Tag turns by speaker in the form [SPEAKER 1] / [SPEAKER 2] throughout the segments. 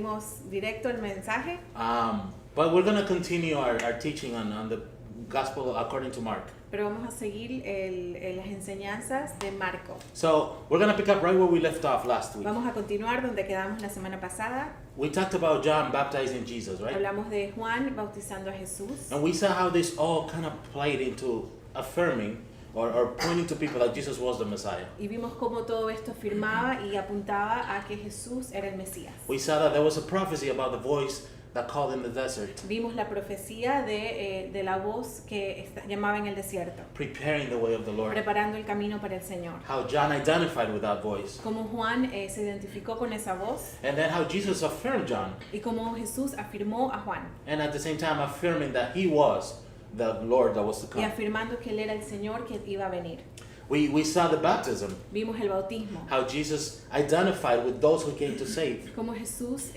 [SPEAKER 1] Venimos directo al mensaje.
[SPEAKER 2] But we're going to continue our teaching on the Gospel according to Mark.
[SPEAKER 1] Pero vamos a seguir las enseñanzas de Marco.
[SPEAKER 2] So we're going to pick up right where we left off last week.
[SPEAKER 1] Vamos a continuar donde quedamos la semana pasada.
[SPEAKER 2] We talked about John baptizing Jesus, right?
[SPEAKER 1] Hablamos de Juan bautizando a Jesús.
[SPEAKER 2] And we saw how this all kind of played into affirming or pointing to people that Jesus was the Messiah.
[SPEAKER 1] Y vimos cómo todo esto afirmaba y apuntaba a que Jesús era el Mesías.
[SPEAKER 2] We saw that there was a prophecy about the voice that called in the desert,
[SPEAKER 1] Vimos la profecía de la voz que llamaba en el desierto,
[SPEAKER 2] preparing the way of the Lord.
[SPEAKER 1] preparando el camino para el Señor.
[SPEAKER 2] How John identified with that voice.
[SPEAKER 1] Cómo Juan se identificó con esa voz
[SPEAKER 2] And then how Jesus affirmed John.
[SPEAKER 1] y cómo Jesús afirmó a Juan.
[SPEAKER 2] And at the same time affirming that he was the Lord that was to
[SPEAKER 1] Y
[SPEAKER 2] come.
[SPEAKER 1] afirmando que él era el Señor que iba a venir.
[SPEAKER 2] We saw the baptism,
[SPEAKER 1] Vimos el bautismo.
[SPEAKER 2] how Jesus identified with those who came to save
[SPEAKER 1] Como Jesús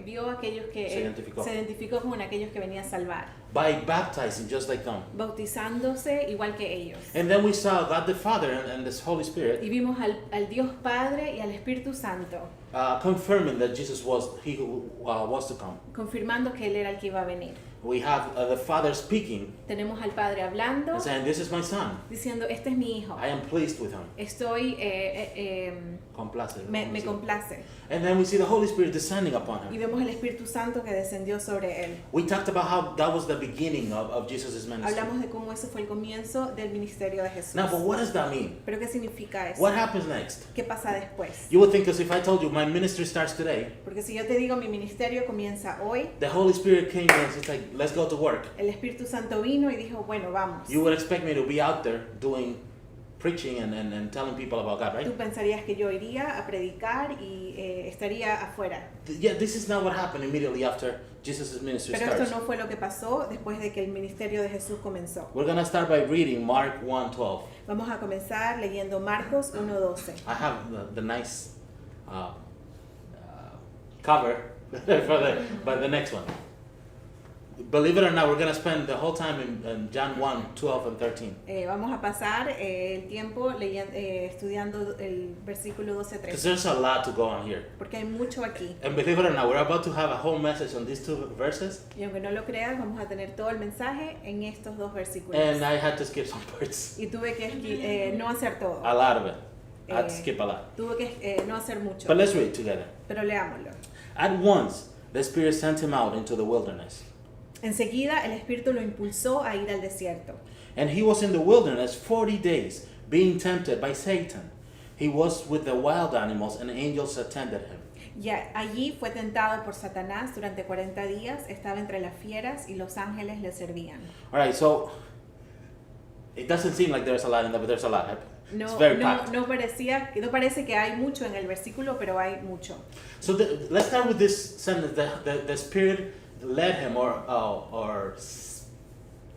[SPEAKER 1] vio a aquellos que
[SPEAKER 2] Se identificó.
[SPEAKER 1] se identificó con aquellos que venía a salvar,
[SPEAKER 2] by baptizing just like them.
[SPEAKER 1] bautizándose igual que ellos.
[SPEAKER 2] And then we saw God the Father and this Holy Spirit
[SPEAKER 1] Y vimos al Dios Padre y al Espíritu Santo
[SPEAKER 2] confirming that Jesus was he who was to come.
[SPEAKER 1] confirmando que él era el que iba a venir.
[SPEAKER 2] We have the Father speaking
[SPEAKER 1] Tenemos al Padre hablando,
[SPEAKER 2] and saying, "This is my son.
[SPEAKER 1] diciendo, este es mi hijo,
[SPEAKER 2] I am pleased with him."
[SPEAKER 1] estoy,
[SPEAKER 2] Complace.
[SPEAKER 1] me complace.
[SPEAKER 2] And then we see the Holy Spirit descending upon
[SPEAKER 1] Y
[SPEAKER 2] him.
[SPEAKER 1] vemos el Espíritu Santo que descendió sobre él.
[SPEAKER 2] We talked about how that was the beginning of Jesus' ministry.
[SPEAKER 1] Hablamos de cómo ese fue el comienzo del ministerio de Jesús.
[SPEAKER 2] Now, but what does that mean?
[SPEAKER 1] ¿Pero qué significa eso?
[SPEAKER 2] What happens next?
[SPEAKER 1] ¿Qué pasa después?
[SPEAKER 2] You would think, as if I told you my ministry starts today,
[SPEAKER 1] Porque si yo te digo mi ministerio comienza hoy,
[SPEAKER 2] the Holy Spirit came and it's like, let's go to work.
[SPEAKER 1] el Espíritu Santo vino y dijo, bueno, vamos.
[SPEAKER 2] You would expect me to be out there doing preaching and telling people about God,
[SPEAKER 1] Tú
[SPEAKER 2] right?
[SPEAKER 1] pensarías que yo iría a predicar y estaría afuera.
[SPEAKER 2] Yeah, this is not what happened immediately after Jesus' ministry
[SPEAKER 1] Pero esto
[SPEAKER 2] starts.
[SPEAKER 1] no fue lo que pasó después de que el ministerio de Jesús comenzó.
[SPEAKER 2] We're going to start by reading Mark 1:12.
[SPEAKER 1] Vamos a comenzar leyendo Marcos 1:12.
[SPEAKER 2] I have the nice cover but the next one. Believe it or not, we're going to spend the whole time in John 1:12 and 13.
[SPEAKER 1] Vamos a pasar el tiempo estudiando el versículo 12 a
[SPEAKER 2] Because
[SPEAKER 1] 13.
[SPEAKER 2] there's a lot to go on here.
[SPEAKER 1] Porque hay mucho aquí.
[SPEAKER 2] And believe it or not, we're about to have a whole message on these two verses.
[SPEAKER 1] Y aunque no lo creas, vamos a tener todo el mensaje en estos dos versículos.
[SPEAKER 2] And I had to skip some parts.
[SPEAKER 1] Y tuve que no hacer todo.
[SPEAKER 2] A lot of it. I had to
[SPEAKER 1] Eh,
[SPEAKER 2] skip a lot.
[SPEAKER 1] Tuve que no hacer mucho.
[SPEAKER 2] But let's read together.
[SPEAKER 1] Pero leámoslo.
[SPEAKER 2] At once, the Spirit sent him out into the wilderness.
[SPEAKER 1] Enseguida el Espíritu lo impulsó a ir al desierto.
[SPEAKER 2] And he was in the wilderness 40 days, being tempted by Satan. He was with the wild animals, and angels attended him.
[SPEAKER 1] Y allí fue tentado por Satanás durante 40 días, estaba entre las fieras y los ángeles le servían.
[SPEAKER 2] All right, so it doesn't seem like there's a lot in there, but there's a lot. It's
[SPEAKER 1] No,
[SPEAKER 2] very
[SPEAKER 1] no,
[SPEAKER 2] packed.
[SPEAKER 1] no parece que hay mucho en el versículo, pero hay mucho.
[SPEAKER 2] So let's start with this sentence. The Spirit led him or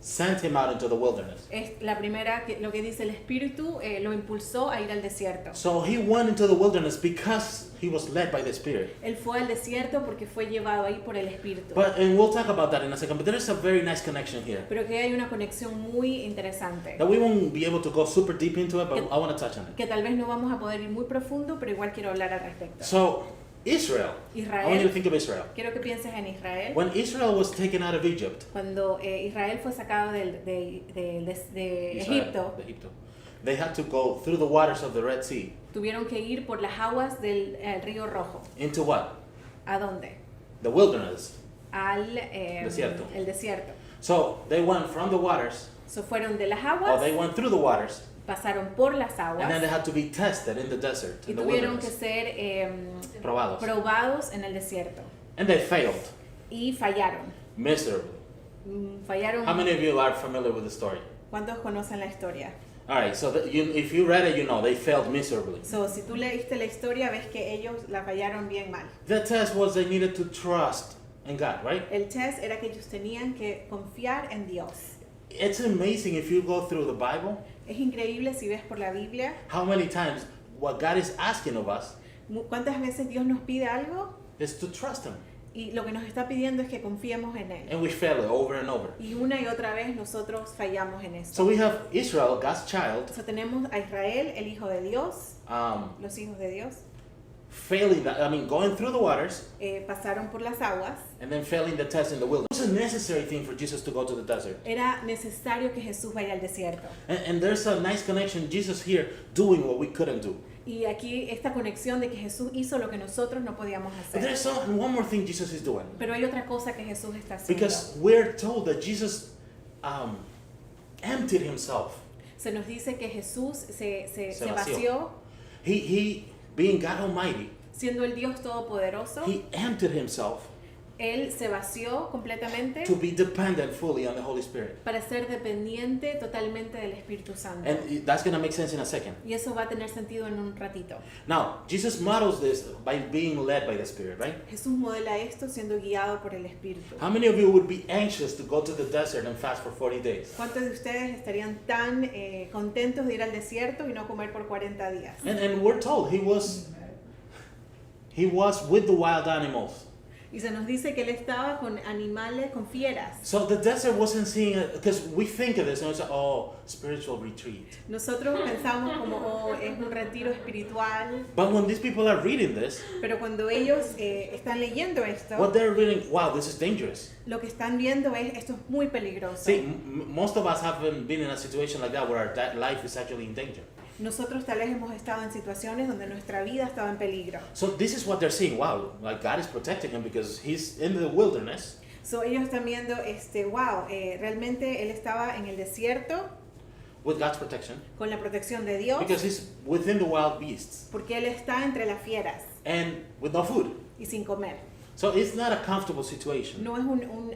[SPEAKER 2] sent him out into the wilderness.
[SPEAKER 1] Es la primera, lo que dice el Espíritu lo impulsó a ir al desierto.
[SPEAKER 2] So he went into the wilderness because he was led by the Spirit.
[SPEAKER 1] Él fue al desierto porque fue llevado ahí por el Espíritu.
[SPEAKER 2] And we'll talk about that in a second, but there is a very nice connection here
[SPEAKER 1] Pero que hay una conexión muy interesante.
[SPEAKER 2] that we won't be able to go super deep into it, but I want to touch on it.
[SPEAKER 1] Que tal vez no vamos a poder ir muy profundo, pero igual quiero hablar al respecto.
[SPEAKER 2] So Israel, I want you to
[SPEAKER 1] Israel,
[SPEAKER 2] think of Israel.
[SPEAKER 1] quiero que pienses en Israel.
[SPEAKER 2] When Israel was taken out of Egypt,
[SPEAKER 1] Cuando Israel fue sacado de
[SPEAKER 2] Israel,
[SPEAKER 1] Egipto,
[SPEAKER 2] they had to go through the waters of the Red Sea
[SPEAKER 1] tuvieron que ir por las aguas del Río Rojo.
[SPEAKER 2] into what?
[SPEAKER 1] ¿A dónde?
[SPEAKER 2] The wilderness.
[SPEAKER 1] Al
[SPEAKER 2] Desierto.
[SPEAKER 1] el desierto.
[SPEAKER 2] So they went from the waters,
[SPEAKER 1] So fueron de las
[SPEAKER 2] or
[SPEAKER 1] aguas,
[SPEAKER 2] they went through the waters,
[SPEAKER 1] pasaron por las
[SPEAKER 2] and then they
[SPEAKER 1] aguas
[SPEAKER 2] had to be tested in the desert,
[SPEAKER 1] y
[SPEAKER 2] in the
[SPEAKER 1] tuvieron que
[SPEAKER 2] wilderness.
[SPEAKER 1] ser
[SPEAKER 2] Probados.
[SPEAKER 1] probados en el desierto.
[SPEAKER 2] And they failed
[SPEAKER 1] Y fallaron.
[SPEAKER 2] miserably.
[SPEAKER 1] Fallaron.
[SPEAKER 2] How many of you are familiar with the story?
[SPEAKER 1] ¿Cuántos conocen la historia?
[SPEAKER 2] All right, so if you read it, you know they failed miserably.
[SPEAKER 1] So, si tú leíste la historia, ves que ellos la fallaron bien mal.
[SPEAKER 2] The test was they needed to trust in God, right?
[SPEAKER 1] El test era que ellos tenían que confiar en Dios.
[SPEAKER 2] It's amazing if you go through the Bible,
[SPEAKER 1] Es increíble si ves por la Biblia,
[SPEAKER 2] how many times what God is asking of us
[SPEAKER 1] cuántas veces Dios nos pide algo
[SPEAKER 2] is to trust Him.
[SPEAKER 1] y lo que nos está pidiendo es que confiemos en Él.
[SPEAKER 2] And we fail it over and over.
[SPEAKER 1] Y una y otra vez nosotros fallamos en eso.
[SPEAKER 2] So we have Israel, God's child,
[SPEAKER 1] O sea, tenemos a Israel, el Hijo de Dios,
[SPEAKER 2] um,
[SPEAKER 1] los hijos de Dios,
[SPEAKER 2] going through the waters
[SPEAKER 1] pasaron por las aguas.
[SPEAKER 2] and then failing the test in the wilderness. It was a necessary thing for Jesus to go to the desert.
[SPEAKER 1] Era necesario que Jesús vaya al desierto.
[SPEAKER 2] And there's a nice connection, Jesus here doing what we couldn't do.
[SPEAKER 1] Y aquí esta conexión de que Jesús hizo lo que nosotros no podíamos
[SPEAKER 2] But
[SPEAKER 1] hacer.
[SPEAKER 2] there's one more thing Jesus is doing.
[SPEAKER 1] Pero hay otra cosa que Jesús está haciendo.
[SPEAKER 2] Because we're told that Jesus emptied himself.
[SPEAKER 1] Se nos dice que Jesús se
[SPEAKER 2] Se
[SPEAKER 1] vació,
[SPEAKER 2] He being God Almighty,
[SPEAKER 1] siendo el Dios Todopoderoso.
[SPEAKER 2] he emptied himself
[SPEAKER 1] Él se vació completamente
[SPEAKER 2] to be dependent fully on the Holy Spirit.
[SPEAKER 1] para ser dependiente totalmente del Espíritu Santo.
[SPEAKER 2] And that's going to make sense in a second.
[SPEAKER 1] Y eso va a tener sentido en un ratito.
[SPEAKER 2] Now, Jesus models this by being led by the Spirit, right?
[SPEAKER 1] Jesús modela esto siendo guiado por el Espíritu.
[SPEAKER 2] How many of you would be anxious to go to the desert and fast for 40 days?
[SPEAKER 1] ¿Cuántos de ustedes estarían tan contentos de ir al desierto y no comer por 40 días?
[SPEAKER 2] And we're told he was with the wild animals.
[SPEAKER 1] Y se nos dice que él estaba con animales, con fieras.
[SPEAKER 2] So the desert wasn't seeing it, because we think of this and we say, oh, spiritual retreat.
[SPEAKER 1] Nosotros pensamos como, oh, es un retiro espiritual.
[SPEAKER 2] But when these people are reading this,
[SPEAKER 1] Pero cuando ellos están leyendo esto,
[SPEAKER 2] what they're reading, wow, this is dangerous.
[SPEAKER 1] lo que están viendo es, esto es muy peligroso.
[SPEAKER 2] See, most of us haven't been in a situation like that where our life is actually in danger.
[SPEAKER 1] Nosotros tal vez hemos estado en situaciones donde nuestra vida estaba en peligro.
[SPEAKER 2] So this is what they're seeing. Wow, like God is protecting him because he's in the wilderness.
[SPEAKER 1] So ellos están viendo, wow, realmente él estaba en el desierto
[SPEAKER 2] With God's protection.
[SPEAKER 1] con la protección de Dios,
[SPEAKER 2] Because he's within the wild beasts.
[SPEAKER 1] porque él está entre las fieras
[SPEAKER 2] And with no food.
[SPEAKER 1] y sin comer.
[SPEAKER 2] So it's not a comfortable situation.
[SPEAKER 1] No es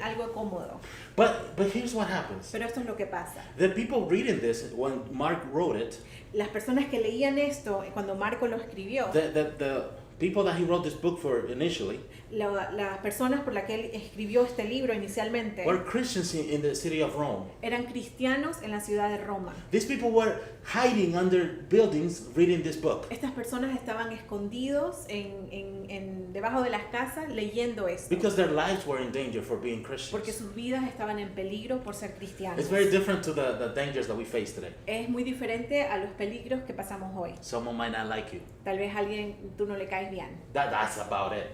[SPEAKER 1] algo cómodo,
[SPEAKER 2] But here's what happens.
[SPEAKER 1] pero esto es lo que pasa.
[SPEAKER 2] The people reading this, when Mark wrote it,
[SPEAKER 1] Las personas que leían esto, cuando Marco lo escribió,
[SPEAKER 2] the people that he wrote this book for initially
[SPEAKER 1] las personas por las que él escribió este libro inicialmente
[SPEAKER 2] were Christians in the city of Rome.
[SPEAKER 1] eran cristianos en la ciudad de Roma.
[SPEAKER 2] These people were hiding under buildings reading this book.
[SPEAKER 1] Estas personas estaban escondidos debajo de las casas leyendo esto,
[SPEAKER 2] Because their lives were in danger for being
[SPEAKER 1] porque
[SPEAKER 2] Christians.
[SPEAKER 1] sus vidas estaban en peligro por ser cristianos.
[SPEAKER 2] It's very different to the dangers that we face today.
[SPEAKER 1] Es muy diferente a los peligros que pasamos hoy.
[SPEAKER 2] Someone might not like you.
[SPEAKER 1] Tal vez a alguien tú no le caes bien,
[SPEAKER 2] That's about it.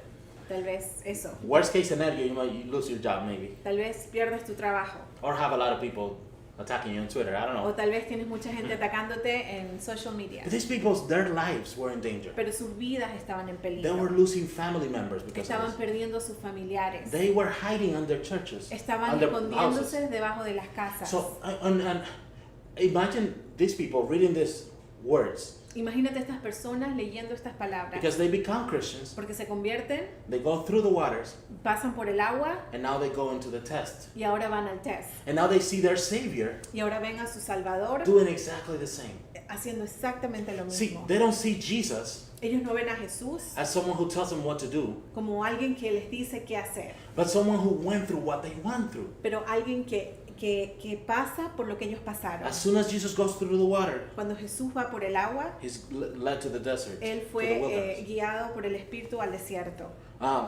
[SPEAKER 1] tal vez eso,
[SPEAKER 2] Worst case scenario, you lose your job maybe.
[SPEAKER 1] tal vez pierdes tu trabajo,
[SPEAKER 2] Or have a lot of people attacking you on Twitter. I don't
[SPEAKER 1] o
[SPEAKER 2] know.
[SPEAKER 1] tal vez tienes mucha gente atacándote en social media,
[SPEAKER 2] But these people, their lives were in danger.
[SPEAKER 1] pero sus vidas estaban en
[SPEAKER 2] They were
[SPEAKER 1] peligro.
[SPEAKER 2] losing family members because
[SPEAKER 1] Estaban
[SPEAKER 2] of this.
[SPEAKER 1] perdiendo a sus familiares,
[SPEAKER 2] They were hiding under churches,
[SPEAKER 1] estaban
[SPEAKER 2] under
[SPEAKER 1] escondiéndose
[SPEAKER 2] houses.
[SPEAKER 1] debajo de las casas.
[SPEAKER 2] So, and imagine these people reading these words
[SPEAKER 1] Imagínate estas personas leyendo estas palabras,
[SPEAKER 2] because they become Christians,
[SPEAKER 1] porque se convierten,
[SPEAKER 2] they go through the waters,
[SPEAKER 1] pasan por el agua
[SPEAKER 2] and now they go into the test.
[SPEAKER 1] y ahora van al test.
[SPEAKER 2] And now they see their Savior
[SPEAKER 1] Y ahora ven a su Salvador
[SPEAKER 2] doing exactly the same.
[SPEAKER 1] haciendo exactamente lo
[SPEAKER 2] See,
[SPEAKER 1] mismo.
[SPEAKER 2] they don't see Jesus
[SPEAKER 1] Ellos no ven a Jesús
[SPEAKER 2] as someone who tells them what to do,
[SPEAKER 1] como alguien que les dice qué hacer,
[SPEAKER 2] but someone who went through what they went through.
[SPEAKER 1] pero alguien que pasa por lo que ellos pasaron.
[SPEAKER 2] As soon as Jesus goes through the water,
[SPEAKER 1] Cuando Jesús va por el agua,
[SPEAKER 2] he's led to the desert,
[SPEAKER 1] él
[SPEAKER 2] to the
[SPEAKER 1] fue
[SPEAKER 2] wilderness.
[SPEAKER 1] guiado por el Espíritu al desierto.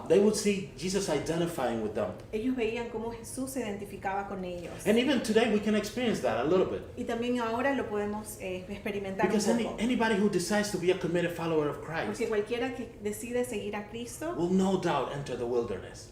[SPEAKER 2] They would see Jesus identifying with them.
[SPEAKER 1] Ellos veían cómo Jesús se identificaba con ellos.
[SPEAKER 2] And even today we can experience that a little bit.
[SPEAKER 1] Y también ahora lo podemos experimentar un
[SPEAKER 2] Because
[SPEAKER 1] poco.
[SPEAKER 2] anybody who decides to be a committed follower of Christ
[SPEAKER 1] Porque cualquiera que decide seguir a Cristo
[SPEAKER 2] will no doubt enter the wilderness.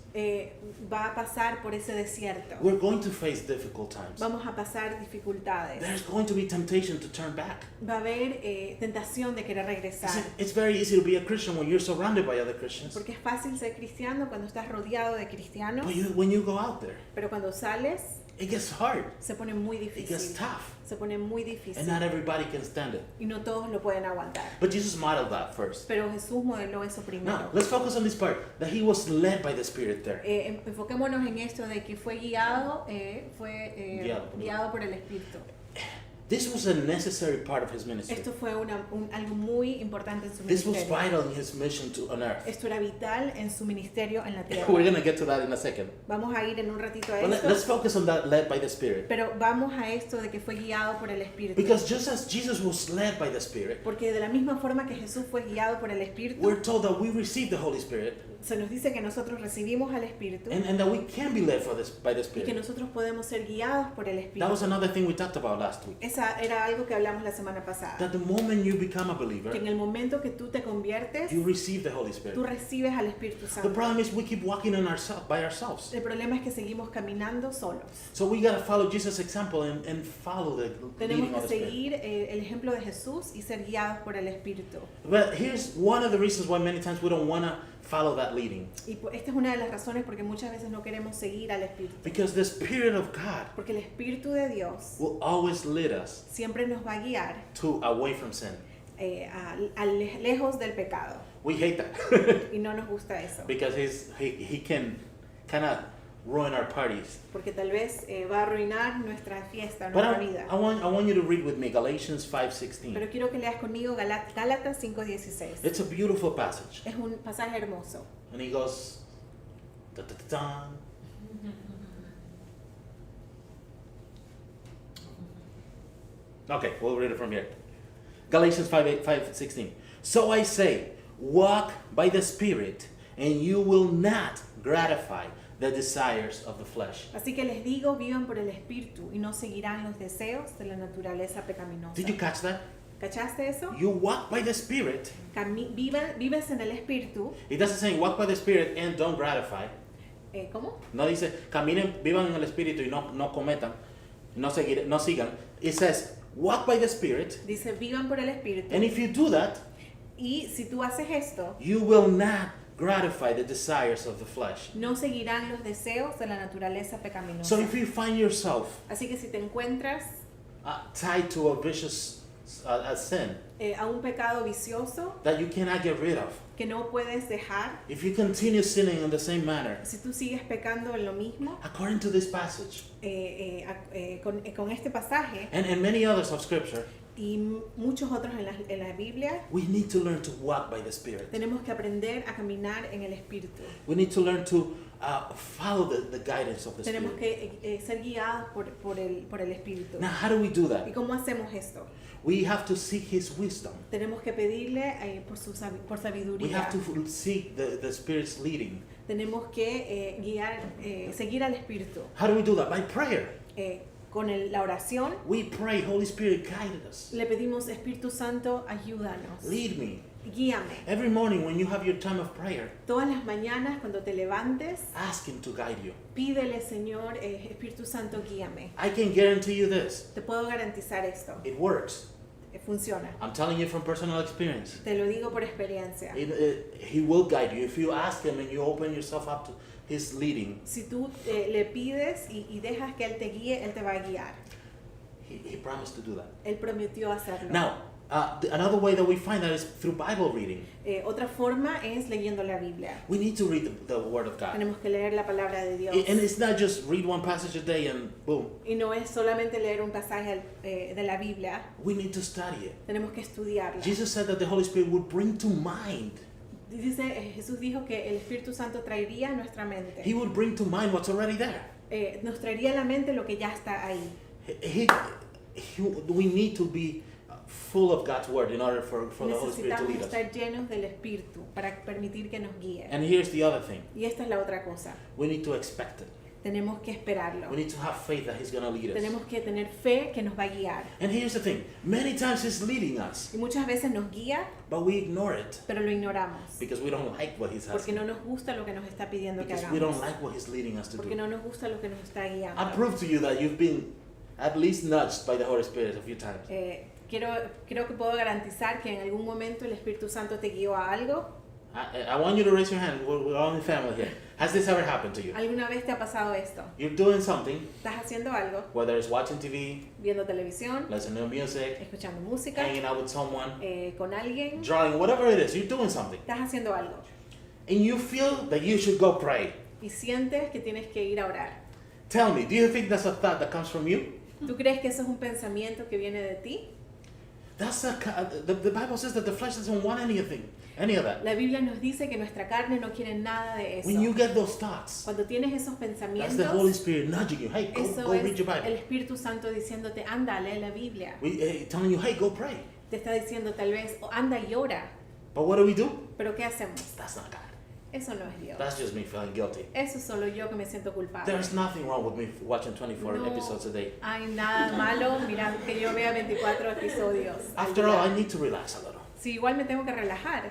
[SPEAKER 1] va a pasar por ese desierto.
[SPEAKER 2] We're going to face difficult times.
[SPEAKER 1] Vamos a pasar dificultades.
[SPEAKER 2] There's going to be temptation to turn back.
[SPEAKER 1] Va a haber tentación de querer regresar.
[SPEAKER 2] It's very easy to be a Christian when you're surrounded by other Christians.
[SPEAKER 1] Porque es fácil ser cristiano cuando estás rodeado de cristianos,
[SPEAKER 2] But when you go out there,
[SPEAKER 1] pero cuando sales
[SPEAKER 2] it gets hard.
[SPEAKER 1] se pone muy
[SPEAKER 2] It gets
[SPEAKER 1] difícil.
[SPEAKER 2] tough.
[SPEAKER 1] Se pone muy
[SPEAKER 2] And
[SPEAKER 1] difícil.
[SPEAKER 2] not everybody can stand it.
[SPEAKER 1] Y no todos lo pueden aguantar.
[SPEAKER 2] But Jesus modeled that first.
[SPEAKER 1] Pero Jesús modeló eso
[SPEAKER 2] Now,
[SPEAKER 1] primero.
[SPEAKER 2] let's focus on this part, that he was led by the Spirit there.
[SPEAKER 1] Enfoquémonos en esto de que fue guiado, guiado por el Espíritu.
[SPEAKER 2] This was a necessary part of his ministry.
[SPEAKER 1] Esto fue algo muy importante en su
[SPEAKER 2] This was
[SPEAKER 1] ministerio.
[SPEAKER 2] vital in his mission on earth.
[SPEAKER 1] Esto era vital en su ministerio en la tierra.
[SPEAKER 2] We're going to get to that in a second.
[SPEAKER 1] Vamos a ir en un ratito a
[SPEAKER 2] But let's
[SPEAKER 1] esto,
[SPEAKER 2] focus on that led by the Spirit.
[SPEAKER 1] pero vamos a esto de que fue guiado por el Espíritu.
[SPEAKER 2] Because just as Jesus was led by the Spirit,
[SPEAKER 1] Porque de la misma forma que Jesús fue guiado por el Espíritu,
[SPEAKER 2] we're told that we receive the Holy Spirit
[SPEAKER 1] se nos dice que nosotros recibimos al Espíritu
[SPEAKER 2] and that we can be led by the
[SPEAKER 1] y que
[SPEAKER 2] Spirit.
[SPEAKER 1] nosotros podemos ser guiados por el
[SPEAKER 2] That was
[SPEAKER 1] Espíritu.
[SPEAKER 2] another thing we talked about last week.
[SPEAKER 1] Esa era algo que hablamos la semana pasada.
[SPEAKER 2] That the moment you become a
[SPEAKER 1] Que
[SPEAKER 2] believer,
[SPEAKER 1] en el momento que tú te conviertes,
[SPEAKER 2] you receive the Holy
[SPEAKER 1] tú
[SPEAKER 2] Spirit.
[SPEAKER 1] recibes al Espíritu
[SPEAKER 2] The
[SPEAKER 1] Santo.
[SPEAKER 2] problem is we keep walking by ourselves.
[SPEAKER 1] El problema es que seguimos caminando solos.
[SPEAKER 2] So we got to follow Jesus' example and follow the leading
[SPEAKER 1] Tenemos
[SPEAKER 2] of
[SPEAKER 1] que
[SPEAKER 2] the Spirit.
[SPEAKER 1] seguir el ejemplo de Jesús y ser guiados por el Espíritu.
[SPEAKER 2] But here's one of the reasons why many times we don't want to follow that leading.
[SPEAKER 1] Y esta es una de las razones porque muchas veces no queremos seguir al Espíritu.
[SPEAKER 2] Because the Spirit of God
[SPEAKER 1] Porque el Espíritu de Dios
[SPEAKER 2] will always lead us
[SPEAKER 1] siempre nos va a guiar
[SPEAKER 2] away from sin.
[SPEAKER 1] lejos del pecado.
[SPEAKER 2] We hate that
[SPEAKER 1] Y no nos gusta eso.
[SPEAKER 2] because he can kind of ruin our parties.
[SPEAKER 1] Porque tal vez va a arruinar nuestra fiesta,
[SPEAKER 2] But
[SPEAKER 1] nuestra vida.
[SPEAKER 2] I want you to read with me Galatians 5:16.
[SPEAKER 1] Pero quiero que leas conmigo Gálatas 5:16.
[SPEAKER 2] It's a beautiful passage.
[SPEAKER 1] Es un pasaje hermoso.
[SPEAKER 2] And he goes, da, da, da, da. Okay, we'll read it from here. Galatians 5:16. So I say, walk by the Spirit, and you will not gratify the desires of the flesh.
[SPEAKER 1] Así que les digo, vivan por el Espíritu y no seguirán los deseos de la naturaleza pecaminosa.
[SPEAKER 2] Did you catch that?
[SPEAKER 1] ¿Cachaste eso?
[SPEAKER 2] You walk by the Spirit.
[SPEAKER 1] Vives en el Espíritu.
[SPEAKER 2] It doesn't say walk by the Spirit and don't gratify.
[SPEAKER 1] ¿Cómo?
[SPEAKER 2] No dice caminen, vivan en el Espíritu y no cometan, no sigan. It says walk by the Spirit,
[SPEAKER 1] Dice, vivan por el Espíritu.
[SPEAKER 2] and if you do that,
[SPEAKER 1] Y si tú haces esto,
[SPEAKER 2] you will not gratify the desires of the flesh.
[SPEAKER 1] no seguirán los deseos de la naturaleza pecaminosa.
[SPEAKER 2] So if you find yourself
[SPEAKER 1] Así que si te encuentras
[SPEAKER 2] tied to a vicious a sin
[SPEAKER 1] a un pecado vicioso
[SPEAKER 2] that you cannot get rid of,
[SPEAKER 1] que no puedes dejar,
[SPEAKER 2] if you continue sinning in the same manner,
[SPEAKER 1] si tú sigues pecando en lo mismo,
[SPEAKER 2] according to this passage
[SPEAKER 1] con este pasaje
[SPEAKER 2] and many others of Scripture,
[SPEAKER 1] y muchos otros en la Biblia,
[SPEAKER 2] we need to learn to walk by the Spirit.
[SPEAKER 1] tenemos que aprender a caminar en el Espíritu.
[SPEAKER 2] We need to learn to follow the guidance of the
[SPEAKER 1] Tenemos
[SPEAKER 2] Spirit.
[SPEAKER 1] que ser guiados por el Espíritu.
[SPEAKER 2] Now, how do we do
[SPEAKER 1] ¿Y
[SPEAKER 2] that?
[SPEAKER 1] cómo hacemos esto?
[SPEAKER 2] We have to seek His wisdom.
[SPEAKER 1] Tenemos que pedirle por
[SPEAKER 2] We
[SPEAKER 1] sabiduría.
[SPEAKER 2] have to seek the Spirit's leading.
[SPEAKER 1] Tenemos que seguir al Espíritu.
[SPEAKER 2] How do we do that? By prayer.
[SPEAKER 1] Con la oración
[SPEAKER 2] We pray, Holy Spirit, guide us.
[SPEAKER 1] le pedimos, Espíritu Santo, ayúdanos,
[SPEAKER 2] Lead me.
[SPEAKER 1] guíame.
[SPEAKER 2] Every morning when you have your time of prayer,
[SPEAKER 1] Todas las mañanas cuando te levantes,
[SPEAKER 2] ask Him to guide you.
[SPEAKER 1] pídele, Señor, Espíritu Santo, guíame.
[SPEAKER 2] I can guarantee you this.
[SPEAKER 1] Te puedo garantizar esto,
[SPEAKER 2] It works.
[SPEAKER 1] funciona.
[SPEAKER 2] I'm telling you from personal experience.
[SPEAKER 1] Te lo digo por experiencia.
[SPEAKER 2] He will guide you. If you ask Him and you open yourself up to His leading,
[SPEAKER 1] Si tú le pides y dejas que Él te guíe, Él te va a guiar.
[SPEAKER 2] He promised to do that.
[SPEAKER 1] Él prometió hacerlo.
[SPEAKER 2] Now, another way that we find that is through Bible reading.
[SPEAKER 1] Otra forma es leyendo la Biblia.
[SPEAKER 2] We need to read the Word of God.
[SPEAKER 1] Tenemos que leer la palabra de Dios.
[SPEAKER 2] And it's not just read one passage a day and boom.
[SPEAKER 1] Y no es solamente leer un pasaje de la Biblia,
[SPEAKER 2] We need to study it.
[SPEAKER 1] tenemos que estudiarla.
[SPEAKER 2] Jesus said that the Holy Spirit would bring to mind.
[SPEAKER 1] Dice, Jesús dijo que el Espíritu Santo traería a nuestra mente.
[SPEAKER 2] He would bring to mind what's already there.
[SPEAKER 1] Nos traería a la mente lo que ya está ahí.
[SPEAKER 2] We need to be full of God's Word in order for the Holy Spirit to
[SPEAKER 1] Necesitamos
[SPEAKER 2] lead us.
[SPEAKER 1] estar llenos del Espíritu para permitir que nos guíe.
[SPEAKER 2] And here's the other thing.
[SPEAKER 1] Y esta es la otra cosa.
[SPEAKER 2] We need to expect it.
[SPEAKER 1] Tenemos que esperarlo.
[SPEAKER 2] We need to have faith that He's going to lead us.
[SPEAKER 1] Tenemos que tener fe que nos va a guiar.
[SPEAKER 2] And here's the thing. Many times He's leading us,
[SPEAKER 1] Y muchas veces nos guía,
[SPEAKER 2] but we ignore it
[SPEAKER 1] pero lo ignoramos.
[SPEAKER 2] because we don't like what He's
[SPEAKER 1] Porque
[SPEAKER 2] asking.
[SPEAKER 1] no nos gusta lo que nos está pidiendo que
[SPEAKER 2] Because we don't
[SPEAKER 1] hagamos.
[SPEAKER 2] like what He's leading us to
[SPEAKER 1] Porque
[SPEAKER 2] do.
[SPEAKER 1] no nos gusta lo que nos está
[SPEAKER 2] I
[SPEAKER 1] guiando.
[SPEAKER 2] prove to you that you've been at least nudged by the Holy Spirit a few times.
[SPEAKER 1] Creo que puedo garantizar que en algún momento el Espíritu Santo te guió a algo.
[SPEAKER 2] I want you to raise your hand. We're all in family here. Has this ever happened to you?
[SPEAKER 1] ¿Alguna vez te ha pasado esto?
[SPEAKER 2] You're doing something,
[SPEAKER 1] ¿Estás haciendo algo?
[SPEAKER 2] whether it's watching TV,
[SPEAKER 1] Viendo televisión,
[SPEAKER 2] listening to music,
[SPEAKER 1] escuchando música,
[SPEAKER 2] hanging out with someone,
[SPEAKER 1] con alguien.
[SPEAKER 2] drawing, whatever it is, you're doing something.
[SPEAKER 1] Estás haciendo algo.
[SPEAKER 2] And you feel that you should go pray.
[SPEAKER 1] Y sientes que tienes que ir a orar.
[SPEAKER 2] Tell me, do you think that's a thought that comes from you?
[SPEAKER 1] ¿Tú crees que eso es un pensamiento que viene de ti?
[SPEAKER 2] The Bible says that the flesh doesn't want any of that.
[SPEAKER 1] La Biblia nos dice que nuestra carne no quiere nada de eso.
[SPEAKER 2] When you get those thoughts,
[SPEAKER 1] Cuando tienes esos
[SPEAKER 2] that's the Holy
[SPEAKER 1] pensamientos,
[SPEAKER 2] Spirit nudging you. Hey,
[SPEAKER 1] eso
[SPEAKER 2] go read your
[SPEAKER 1] es el
[SPEAKER 2] Bible.
[SPEAKER 1] Espíritu Santo diciéndote, anda, lee la Biblia.
[SPEAKER 2] Telling you, hey, go pray.
[SPEAKER 1] Te está diciendo tal vez, anda y ora.
[SPEAKER 2] But what do we do?
[SPEAKER 1] Pero ¿qué hacemos?
[SPEAKER 2] That's not God.
[SPEAKER 1] Eso no es Dios.
[SPEAKER 2] That's just me feeling guilty.
[SPEAKER 1] Eso es solo yo que me siento culpable.
[SPEAKER 2] There's nothing wrong with me watching 24
[SPEAKER 1] No
[SPEAKER 2] episodes a day.
[SPEAKER 1] hay nada malo, mira, que yo vea 24 episodios. al
[SPEAKER 2] After
[SPEAKER 1] día.
[SPEAKER 2] all, I need to relax a little.
[SPEAKER 1] Sí, igual me tengo que relajar,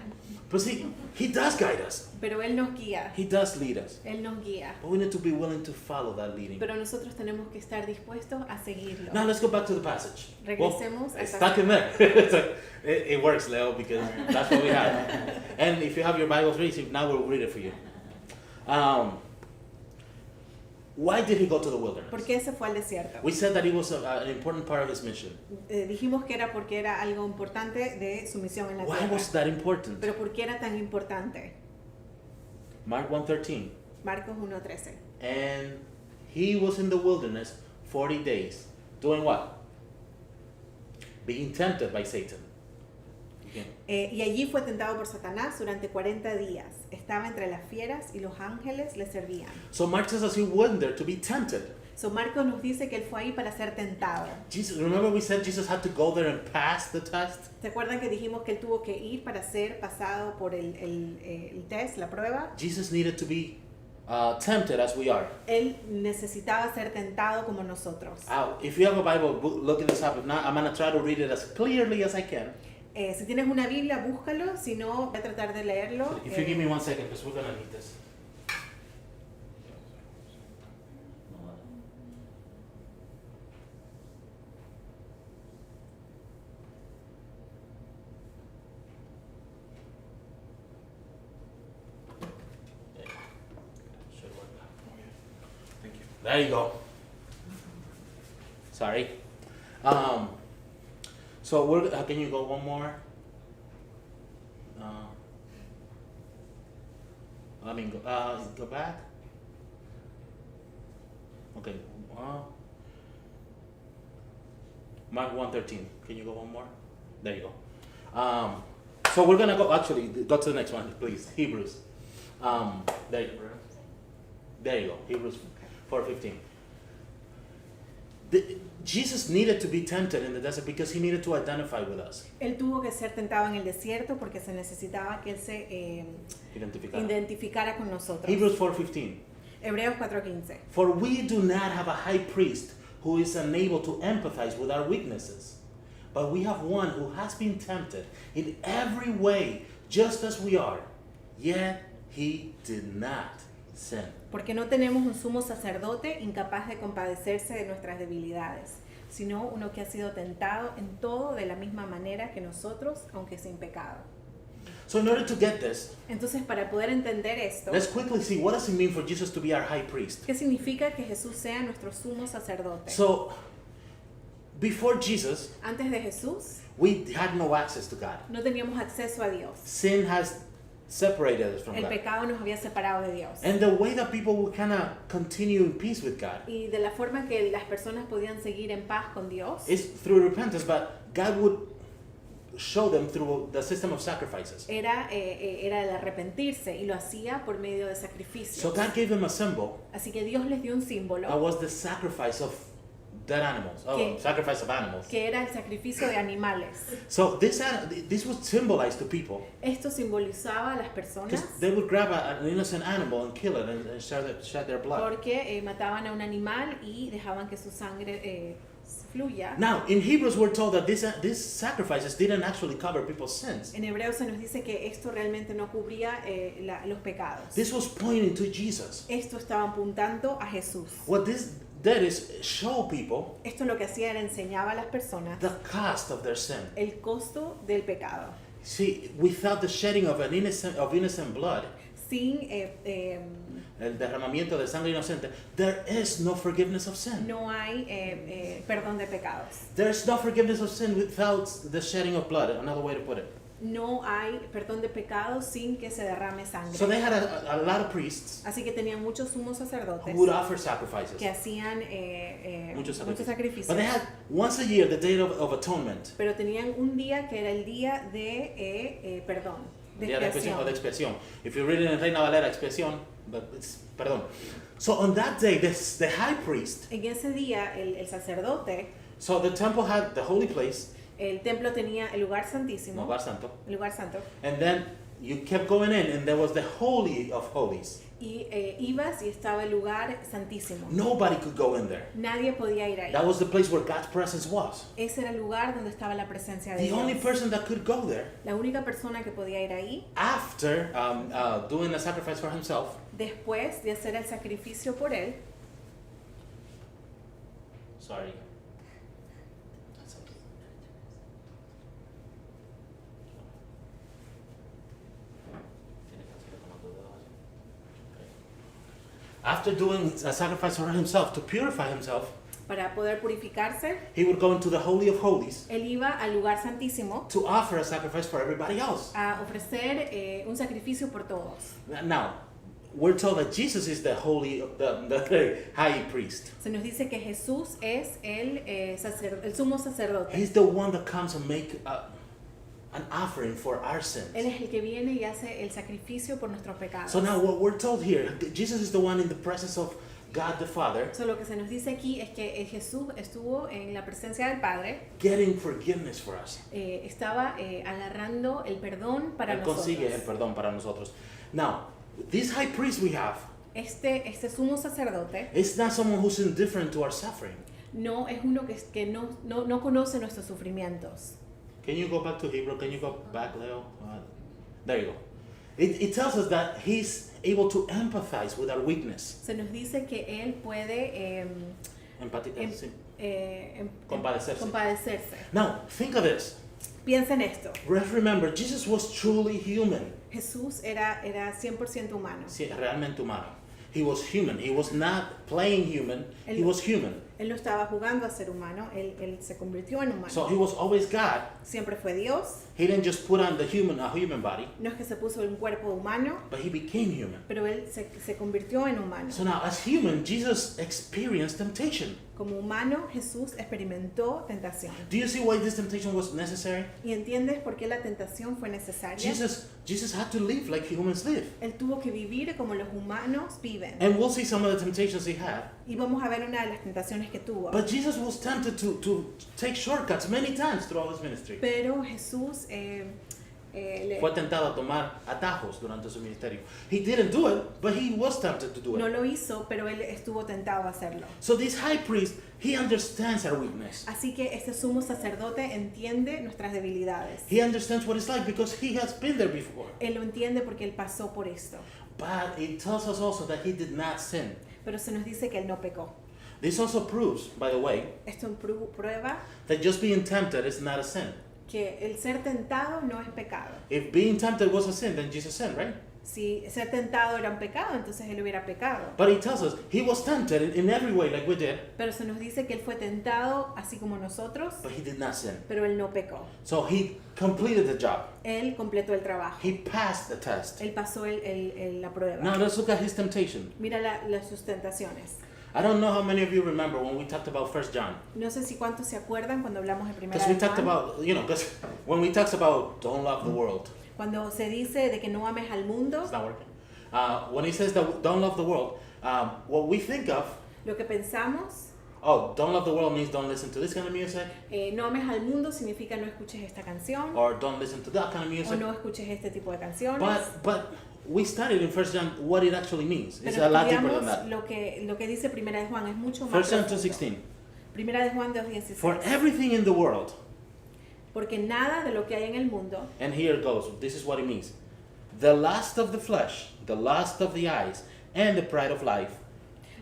[SPEAKER 2] But see, He does guide us.
[SPEAKER 1] pero Él nos guía.
[SPEAKER 2] He does lead us.
[SPEAKER 1] Él nos guía.
[SPEAKER 2] But we need to be willing to follow that leading.
[SPEAKER 1] Pero nosotros tenemos que estar dispuestos a seguirlo.
[SPEAKER 2] Now let's go back to the passage.
[SPEAKER 1] Regresemos al
[SPEAKER 2] it's stuck in there. It's like, it works, Leo, because that's what we have. And if you have your Bibles ready, now we'll read it for you. Why did he go to the wilderness?
[SPEAKER 1] ¿Por qué se fue al desierto?
[SPEAKER 2] We said that it was an important part of his mission.
[SPEAKER 1] Dijimos que era porque era algo importante de su misión en la
[SPEAKER 2] Why
[SPEAKER 1] tierra.
[SPEAKER 2] was that important?
[SPEAKER 1] Pero ¿por qué era tan importante?
[SPEAKER 2] Mark 1:13.
[SPEAKER 1] Marcos 1:13.
[SPEAKER 2] And he was in the wilderness 40 days. Doing what? Being tempted by Satan. Okay.
[SPEAKER 1] Y allí fue tentado por Satanás durante 40 días. Estaba entre las fieras y los ángeles le servían.
[SPEAKER 2] So Mark says that he went there to be tempted.
[SPEAKER 1] So Marcos nos dice que él fue ahí para ser tentado.
[SPEAKER 2] Jesus, remember we said Jesus had to go there and pass the test?
[SPEAKER 1] ¿Se acuerdan que dijimos que él tuvo que ir para ser pasado por el test, la prueba?
[SPEAKER 2] Jesus needed to be tempted as we are.
[SPEAKER 1] Él necesitaba ser tentado como nosotros.
[SPEAKER 2] If you have a Bible, look this up. If not, I'm going to try to read it as clearly as I can.
[SPEAKER 1] Si tienes una Biblia, búscalo. Si no, voy a tratar de leerlo.
[SPEAKER 2] If you give me 1 second, because we're going to need this. There you go. Sorry. So can you go one more? Go back. Okay. Mark 1:13. Can you go one more? There you go. So we're gonna go. Actually, go to the next one, please. Hebrews. There you go. There you go. Hebrews 4:15. Jesus needed to be tempted in the desert because he needed to identify with us.
[SPEAKER 1] Él tuvo que ser tentado en el desierto porque se necesitaba que él se identificara con nosotros.
[SPEAKER 2] Hebrews 4:15.
[SPEAKER 1] Hebreos 4:15.
[SPEAKER 2] For we do not have a high priest who is unable to empathize with our weaknesses, but we have one who has been tempted in every way, just as we are, yet he did not sin.
[SPEAKER 1] Porque no tenemos un sumo sacerdote incapaz de compadecerse de nuestras debilidades, sino uno que ha sido tentado en todo de la misma manera que nosotros, aunque sin pecado.
[SPEAKER 2] So in order to get this,
[SPEAKER 1] Entonces, para poder entender esto,
[SPEAKER 2] let's quickly see what does it mean for Jesus to be our high priest.
[SPEAKER 1] ¿qué significa que Jesús sea nuestro sumo sacerdote?
[SPEAKER 2] So before Jesus,
[SPEAKER 1] Antes de Jesús,
[SPEAKER 2] we had no access to God.
[SPEAKER 1] no teníamos acceso a Dios.
[SPEAKER 2] Sin has separated us from
[SPEAKER 1] El
[SPEAKER 2] God.
[SPEAKER 1] pecado nos había separado de Dios.
[SPEAKER 2] And the way that people would kind of continue in peace with God
[SPEAKER 1] Y de la forma que las personas podían seguir en paz con Dios
[SPEAKER 2] is through repentance, but God would show them through the system of sacrifices.
[SPEAKER 1] era el arrepentirse, y lo hacía por medio de sacrificios.
[SPEAKER 2] So God gave them a symbol
[SPEAKER 1] Así que Dios les dio un símbolo
[SPEAKER 2] that was the sacrifice of dead animals. Sacrifice of animals.
[SPEAKER 1] que era el sacrificio de animales.
[SPEAKER 2] So this was symbolized to people
[SPEAKER 1] Esto simbolizaba a las personas
[SPEAKER 2] because they would grab an innocent animal and kill it and shed their blood.
[SPEAKER 1] porque mataban a un animal y dejaban que su sangre fluya.
[SPEAKER 2] Now, in Hebrews, we're told that these sacrifices didn't actually cover people's sins.
[SPEAKER 1] En Hebreos se nos dice que esto realmente no cubría los pecados.
[SPEAKER 2] This was pointing to Jesus.
[SPEAKER 1] Esto estaba apuntando a Jesús.
[SPEAKER 2] What this did is show people
[SPEAKER 1] Esto lo que hacía era enseñaba a las personas
[SPEAKER 2] the cost of their sin.
[SPEAKER 1] el costo del pecado.
[SPEAKER 2] See, without the shedding of innocent blood,
[SPEAKER 1] Sin
[SPEAKER 2] el derramamiento de sangre inocente, there is no forgiveness of sin.
[SPEAKER 1] no hay perdón de pecados.
[SPEAKER 2] There's no forgiveness of sin without the shedding of blood. Another way to put it.
[SPEAKER 1] No hay perdón de pecados sin que se derrame sangre.
[SPEAKER 2] So they had a lot of priests
[SPEAKER 1] Así que tenían muchos sumos
[SPEAKER 2] who
[SPEAKER 1] sacerdotes
[SPEAKER 2] would offer sacrifices.
[SPEAKER 1] que hacían muchos sacrificios.
[SPEAKER 2] But they had once a year the Day of Atonement.
[SPEAKER 1] Pero tenían un día que era el día de perdón, de
[SPEAKER 2] Día de expiación o de
[SPEAKER 1] expiación.
[SPEAKER 2] expiación. If you read it in Reina Valera, expiación, but it's perdón. So on that day, the high priest,
[SPEAKER 1] En ese día el sacerdote,
[SPEAKER 2] so the temple had the holy place,
[SPEAKER 1] el templo tenía el lugar santísimo,
[SPEAKER 2] lugar santo,
[SPEAKER 1] el lugar santo,
[SPEAKER 2] and then you kept going in, and there was the Holy of Holies.
[SPEAKER 1] Y ibas y estaba el lugar santísimo.
[SPEAKER 2] Nobody could go in there.
[SPEAKER 1] Nadie podía ir ahí.
[SPEAKER 2] That was the place where God's presence was.
[SPEAKER 1] Ese era el lugar donde estaba la presencia de
[SPEAKER 2] The
[SPEAKER 1] Dios.
[SPEAKER 2] only person that could go there
[SPEAKER 1] La única persona que podía ir ahí,
[SPEAKER 2] after doing a sacrifice for himself,
[SPEAKER 1] después de hacer el sacrificio por él,
[SPEAKER 2] sorry. After doing a sacrifice for himself to purify himself,
[SPEAKER 1] para poder purificarse,
[SPEAKER 2] he would go into the Holy of Holies
[SPEAKER 1] él iba al lugar santísimo
[SPEAKER 2] to offer a sacrifice for everybody else.
[SPEAKER 1] a ofrecer un sacrificio por todos.
[SPEAKER 2] Now, we're told that Jesus is the holy, the high priest.
[SPEAKER 1] Se nos dice que Jesús es el sumo sacerdote.
[SPEAKER 2] He's the one that comes and make an offering for our sins.
[SPEAKER 1] Él es el que viene y hace el sacrificio por nuestros pecados.
[SPEAKER 2] So now what we're told here, Jesus is the one in the presence of God the Father,
[SPEAKER 1] So, lo que se nos dice aquí es que Jesús estuvo en la presencia del Padre,
[SPEAKER 2] getting forgiveness for us.
[SPEAKER 1] estaba agarrando el perdón para
[SPEAKER 2] Él consigue el
[SPEAKER 1] nosotros.
[SPEAKER 2] perdón para nosotros. Now, this high priest we have
[SPEAKER 1] Este sumo sacerdote
[SPEAKER 2] is not someone who's indifferent to our suffering.
[SPEAKER 1] no es uno que no conoce nuestros sufrimientos.
[SPEAKER 2] Can you go back to Hebrew? Can you go back, Leo? There you go. It tells us that he's able to empathize with our weakness.
[SPEAKER 1] Se nos dice que él puede
[SPEAKER 2] Sí.
[SPEAKER 1] em-
[SPEAKER 2] Compadecerse.
[SPEAKER 1] compadecerse.
[SPEAKER 2] Now, think of this.
[SPEAKER 1] Piensa en esto.
[SPEAKER 2] Remember, Jesus was truly human.
[SPEAKER 1] Jesús era 100% humano.
[SPEAKER 2] Sí, realmente humano. He was human. He was not playing human. He was human.
[SPEAKER 1] Él no estaba jugando a ser humano, él se convirtió en humano.
[SPEAKER 2] So he was always God.
[SPEAKER 1] Siempre fue Dios.
[SPEAKER 2] He didn't just put on a human body,
[SPEAKER 1] No es que se puso un cuerpo humano,
[SPEAKER 2] but he became human.
[SPEAKER 1] pero él se convirtió en humano.
[SPEAKER 2] So now, as human, Jesus experienced temptation.
[SPEAKER 1] Como humano, Jesús experimentó tentación.
[SPEAKER 2] Do you see why this temptation was necessary?
[SPEAKER 1] ¿Y entiendes por qué la tentación fue necesaria?
[SPEAKER 2] Jesus had to live like humans live.
[SPEAKER 1] Él tuvo que vivir como los humanos viven.
[SPEAKER 2] And we'll see some of the temptations he had.
[SPEAKER 1] Y vamos a ver una de las tentaciones que tuvo.
[SPEAKER 2] But Jesus was tempted to take shortcuts many times throughout his ministry.
[SPEAKER 1] Pero Jesús
[SPEAKER 2] Fue tentado a tomar atajos durante su ministerio. He didn't do it, but he was tempted to do
[SPEAKER 1] no
[SPEAKER 2] it.
[SPEAKER 1] lo hizo, pero él estuvo tentado a hacerlo.
[SPEAKER 2] So this high priest, he understands our weakness.
[SPEAKER 1] Así que este sumo sacerdote entiende nuestras debilidades.
[SPEAKER 2] He understands what it's like because he has been there before.
[SPEAKER 1] Él lo entiende porque él pasó por esto.
[SPEAKER 2] But it tells us also that he did not sin.
[SPEAKER 1] Pero se nos dice que él no pecó.
[SPEAKER 2] This also proves, by the way,
[SPEAKER 1] Esto prueba
[SPEAKER 2] that just being tempted is not a sin.
[SPEAKER 1] que el ser tentado no es pecado.
[SPEAKER 2] If being tempted was a sin, then Jesus sinned, right?
[SPEAKER 1] Si ser tentado era un pecado, entonces él hubiera pecado.
[SPEAKER 2] But he tells us he was tempted in every way like we did,
[SPEAKER 1] Pero se nos dice que él fue tentado así como nosotros,
[SPEAKER 2] but he did not sin.
[SPEAKER 1] pero él no pecó.
[SPEAKER 2] So he completed the job.
[SPEAKER 1] Él completó el trabajo.
[SPEAKER 2] He passed the test.
[SPEAKER 1] Él pasó la prueba.
[SPEAKER 2] Now let's look at his temptation.
[SPEAKER 1] Mira sus tentaciones.
[SPEAKER 2] I don't know how many of you remember when we talked about 1 John.
[SPEAKER 1] No sé si cuántos se acuerdan cuando hablamos de Primera
[SPEAKER 2] Because we
[SPEAKER 1] de
[SPEAKER 2] talked
[SPEAKER 1] Juan,
[SPEAKER 2] about, because when we talked about don't love the world,
[SPEAKER 1] cuando se dice de que no ames al mundo,
[SPEAKER 2] it's not working. When he says that don't love the world, what we think of,
[SPEAKER 1] lo que pensamos,
[SPEAKER 2] don't love the world means don't listen to this kind of music,
[SPEAKER 1] no ames al mundo significa no escuches esta canción
[SPEAKER 2] or don't listen to that kind of
[SPEAKER 1] o
[SPEAKER 2] music.
[SPEAKER 1] no escuches este tipo de canciones.
[SPEAKER 2] But we studied in 1 John what it actually means. It's
[SPEAKER 1] Pero
[SPEAKER 2] a lot deeper than
[SPEAKER 1] estudiamos
[SPEAKER 2] that.
[SPEAKER 1] lo que dice Primera de Juan, es mucho
[SPEAKER 2] 1
[SPEAKER 1] más
[SPEAKER 2] John
[SPEAKER 1] profundo.
[SPEAKER 2] 2:16.
[SPEAKER 1] Primera de Juan 2:16.
[SPEAKER 2] For everything in the world,
[SPEAKER 1] Porque nada de lo que hay en el mundo,
[SPEAKER 2] and here it goes, this is what it means. The lust of the flesh, the lust of the eyes, and the pride of life,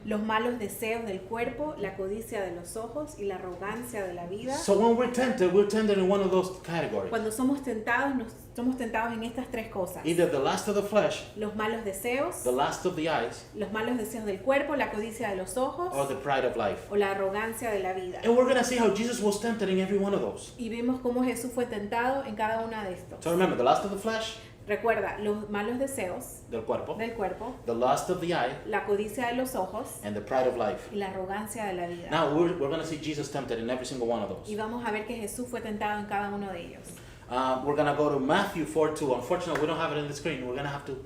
[SPEAKER 1] los malos deseos del cuerpo, la codicia de los ojos y la arrogancia de la vida.
[SPEAKER 2] So when we're tempted in one of those categories.
[SPEAKER 1] Cuando somos tentados en estas tres cosas.
[SPEAKER 2] Either the lust of the flesh,
[SPEAKER 1] Los malos deseos,
[SPEAKER 2] the lust of the eyes,
[SPEAKER 1] los malos deseos del cuerpo, la codicia de los ojos
[SPEAKER 2] or the pride of life.
[SPEAKER 1] o la arrogancia de la vida.
[SPEAKER 2] And we're going to see how Jesus was tempted in every one of those.
[SPEAKER 1] Y vemos cómo Jesús fue tentado en cada una de estos.
[SPEAKER 2] So remember, the lust of the flesh,
[SPEAKER 1] Recuerda, los malos deseos
[SPEAKER 2] del cuerpo,
[SPEAKER 1] del cuerpo,
[SPEAKER 2] the lust of the eye,
[SPEAKER 1] la codicia de los ojos
[SPEAKER 2] and the pride of life.
[SPEAKER 1] y la arrogancia de la vida.
[SPEAKER 2] Now we're going to see Jesus tempted in every single one of
[SPEAKER 1] Y
[SPEAKER 2] those.
[SPEAKER 1] vamos a ver que Jesús fue tentado en cada uno de ellos.
[SPEAKER 2] We're going to go to Matthew 4:2. Unfortunately, we don't have it in the screen. We're going to have to